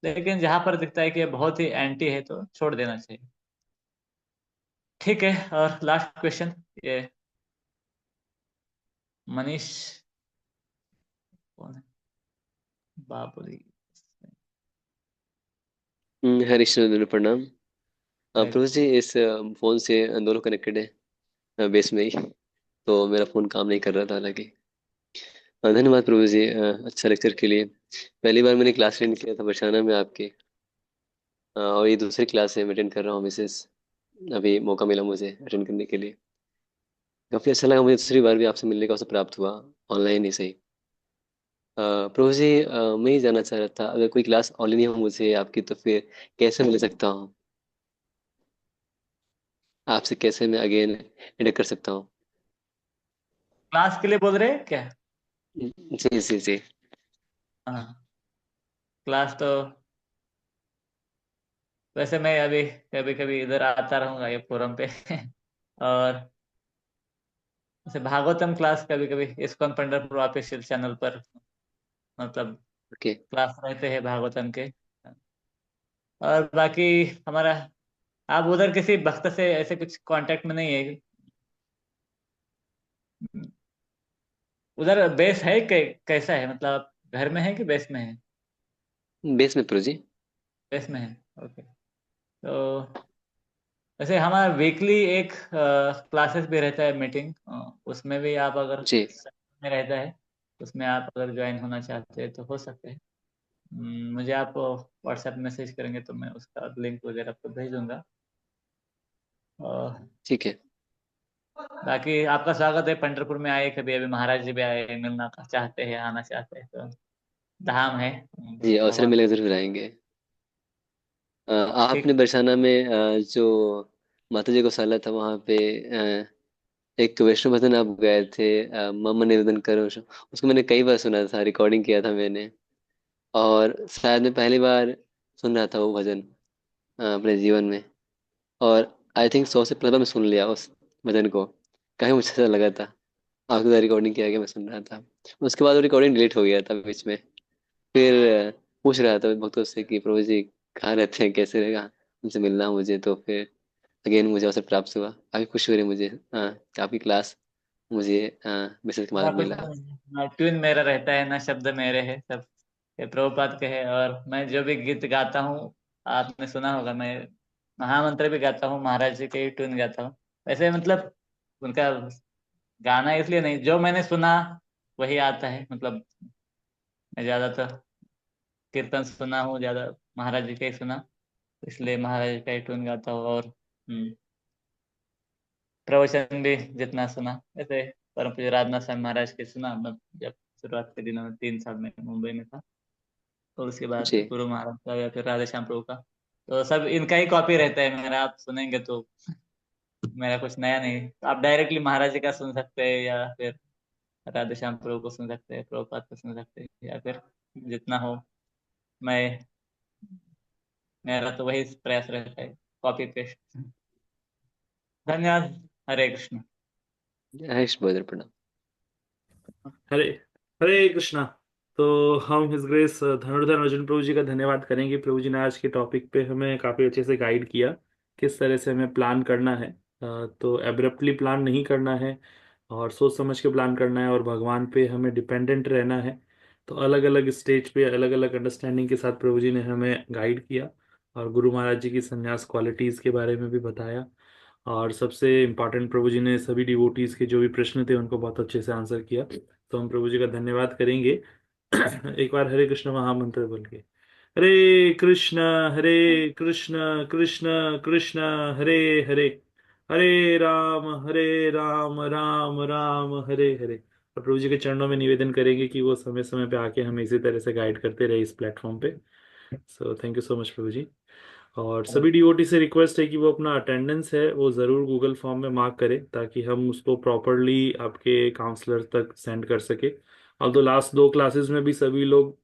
[SPEAKER 1] लेकिन जहां पर दिखता है कि ये बहुत ही एंटी है तो छोड़ देना चाहिए। ठीक है, और लास्ट क्वेश्चन ये मनीष कौन है, बाबुली।
[SPEAKER 5] हरे कृष्ण प्रणाम।
[SPEAKER 1] है
[SPEAKER 5] प्रभु जी इस फोन से दोनों कनेक्टेड है बेस में ही। तो मेरा फोन काम नहीं कर रहा था हालांकि। धन्यवाद प्रभु जी अच्छा लेक्चर के लिए। पहली बार मैंने क्लास अटेंड किया था बरसाना में आपके। और ये दूसरी क्लास है मैं अटेंड कर रहा हूँ मिसेस। अभी मौका मिला मुझे अटेंड करने के लिए। काफी अच्छा लगा मुझे दूसरी बार भी आपसे मिलने का अवसर प्राप्त हुआ। ऑनलाइन ही सही। प्रभु जी मैं ये जानना चाह रहा था अगर कोई क्लास ऑनलाइन हो मुझे आपकी तो फिर कैसे मिल सकता हूँ? आपसे कैसे मैं अगेन एडिट कर सकता हूँ?
[SPEAKER 1] क्लास के लिए बोल रहे हैं क्या?
[SPEAKER 5] जी जी जी।
[SPEAKER 1] हाँ, क्लास तो वैसे मैं अभी कभी कभी इधर आता रहूंगा ये फोरम पे और जैसे भागवतम क्लास कभी कभी इस्कॉन पंढरपुर ऑफिशियल चैनल पर मतलब
[SPEAKER 5] ओके।
[SPEAKER 1] क्लास रहते हैं भागवतम के। और बाकी हमारा, आप उधर किसी भक्त से ऐसे कुछ कांटेक्ट में नहीं है? उधर बेस है कैसा है, मतलब आप घर में है कि बेस में है?
[SPEAKER 5] बेस में प्रभु जी।
[SPEAKER 1] बेस में है, ओके। तो वैसे हमारा वीकली एक क्लासेस भी रहता है, मीटिंग, उसमें भी आप अगर
[SPEAKER 5] जी
[SPEAKER 1] में रहता है, उसमें आप अगर ज्वाइन होना चाहते हैं तो हो सकते हैं। मुझे आप व्हाट्सएप मैसेज करेंगे तो मैं उसका लिंक वगैरह आपको भेज दूंगा। और
[SPEAKER 5] ठीक है।
[SPEAKER 1] बाकी आपका स्वागत है, पंढरपुर में आए कभी, अभी महाराज जी भी आए, मिलना चाहते हैं, आना चाहते हैं तो धाम है
[SPEAKER 5] जी अवसर
[SPEAKER 1] भगवान।
[SPEAKER 5] मिलेगा जरूर आएंगे।
[SPEAKER 1] ठीक।
[SPEAKER 5] आपने बरसाना में जो माता जी गौशाला था वहाँ पे एक वैष्णव भजन आप गए थे मम निवेदन करो उसको मैंने कई बार सुना था रिकॉर्डिंग किया था मैंने। और शायद मैं पहली बार सुन रहा था वो भजन अपने जीवन में। और आई थिंक 100 से पहले मैं सुन लिया उस भजन को। काफी मुझे अच्छा लगा था। आपके साथ रिकॉर्डिंग किया गया मैं सुन रहा था। उसके बाद वो रिकॉर्डिंग डिलीट हो गया था बीच में। फिर पूछ रहा था भक्तों से कि प्रभु जी कहाँ रहते हैं कैसे रहेगा उनसे मिलना है मुझे। तो फिर अगेन मुझे अवसर प्राप्त हुआ। काफी खुशी हो रही मुझे काफी क्लास मुझे मैसेज के
[SPEAKER 1] ना
[SPEAKER 5] माध्यम
[SPEAKER 1] कुछ
[SPEAKER 5] मिला।
[SPEAKER 1] ना ट्यून मेरा रहता है ना शब्द मेरे हैं, सब ये प्रभुपाद के हैं। और मैं जो भी गीत गाता हूँ आपने सुना होगा, मैं महामंत्र भी गाता हूँ, महाराज जी के ही ट्यून गाता हूँ। वैसे मतलब उनका गाना इसलिए नहीं, जो मैंने सुना वही आता है। मतलब मैं ज्यादातर कीर्तन सुना हूँ ज्यादा, महाराज जी का ही सुना, इसलिए महाराज जी का ही टून गाता हूँ। और प्रवचन भी जितना सुना, वैसे परम पूज्य राजनाथ स्वामी महाराज के सुना मैं जब शुरुआत के दिनों में, 3 साल में मुंबई में था। और उसके बाद
[SPEAKER 5] जी
[SPEAKER 1] गुरु महाराज का या फिर राधे श्याम प्रभु का, तो सब इनका ही कॉपी रहता है मेरा। आप सुनेंगे तो मेरा कुछ नया नहीं, तो आप डायरेक्टली महाराज जी का सुन सकते हैं, या फिर राधे श्याम प्रभु को सुन सकते हैं, प्रभुपाद को सुन सकते हैं, या फिर जितना हो। मैं मेरा तो वही प्रयास रहता है, कॉपी पेस्ट। धन्यवाद। हरे कृष्ण।
[SPEAKER 5] हरीश बोल प्रणाम।
[SPEAKER 2] हरे हरे कृष्णा। तो हम हिज ग्रेस धनुर्धर अर्जुन प्रभु जी का धन्यवाद करेंगे। प्रभु जी ने आज के टॉपिक पे हमें काफ़ी अच्छे से गाइड किया, किस तरह से हमें प्लान करना है। तो एब्रप्टली प्लान नहीं करना है, और सोच समझ के प्लान करना है, और भगवान पे हमें डिपेंडेंट रहना है। तो अलग अलग स्टेज पे अलग अलग अंडरस्टैंडिंग के साथ प्रभु जी ने हमें गाइड किया, और गुरु महाराज जी की संन्यास क्वालिटीज़ के बारे में भी बताया। और सबसे इम्पोर्टेंट, प्रभु जी ने सभी डिवोटीज के जो भी प्रश्न थे उनको बहुत अच्छे से आंसर किया। तो हम प्रभु जी का धन्यवाद करेंगे। एक बार हरे कृष्ण महामंत्र बोल के। हरे कृष्ण हरे कृष्ण कृष्ण कृष्ण हरे हरे, हरे राम राम राम हरे हरे। और प्रभु जी के चरणों में निवेदन करेंगे कि वो समय समय पे आके हमें इसी तरह से गाइड करते रहे इस प्लेटफॉर्म पे। So thank you so much Prabhu ji. और सभी डीओटी से रिक्वेस्ट है कि वो अपना अटेंडेंस है वो ज़रूर गूगल फॉर्म में मार्क करें, ताकि हम उसको प्रॉपरली आपके काउंसलर तक सेंड कर सके। अब तो लास्ट 2 क्लासेस में भी सभी लोग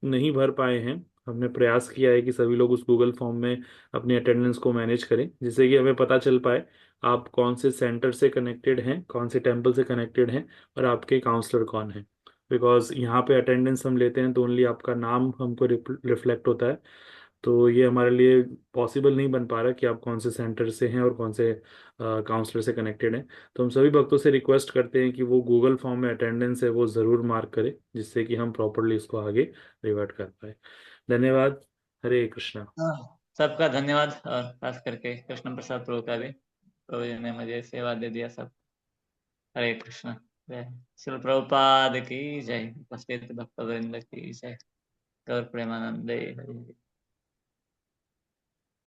[SPEAKER 2] नहीं भर पाए हैं। हमने प्रयास किया है कि सभी लोग उस गूगल फॉर्म में अपनी अटेंडेंस को मैनेज करें, जिससे कि हमें पता चल पाए आप कौन से सेंटर से कनेक्टेड हैं, कौन से टेम्पल से कनेक्टेड हैं, और आपके काउंसलर कौन है। बिकॉज यहाँ पे अटेंडेंस हम लेते हैं तो ओनली आपका नाम हमको रिफ्लेक्ट होता है। तो ये हमारे लिए पॉसिबल नहीं बन पा रहा कि आप कौन से सेंटर से हैं और कौन से काउंसलर से कनेक्टेड हैं। तो हम सभी भक्तों से रिक्वेस्ट करते हैं कि वो गूगल फॉर्म में अटेंडेंस है वो ज़रूर मार्क करें, जिससे कि हम प्रॉपरली इसको आगे रिवर्ट कर पाए। धन्यवाद। हरे कृष्णा।
[SPEAKER 1] सबका धन्यवाद, और खास करके कृष्ण प्रसाद प्रभु का भी, प्रभु जी ने मुझे सेवा दे दिया सब। हरे कृष्ण। जय श्री प्रभुपाद की जय, उपस्थित भक्त वृंद की जय, गौर प्रेमानंदे हरि।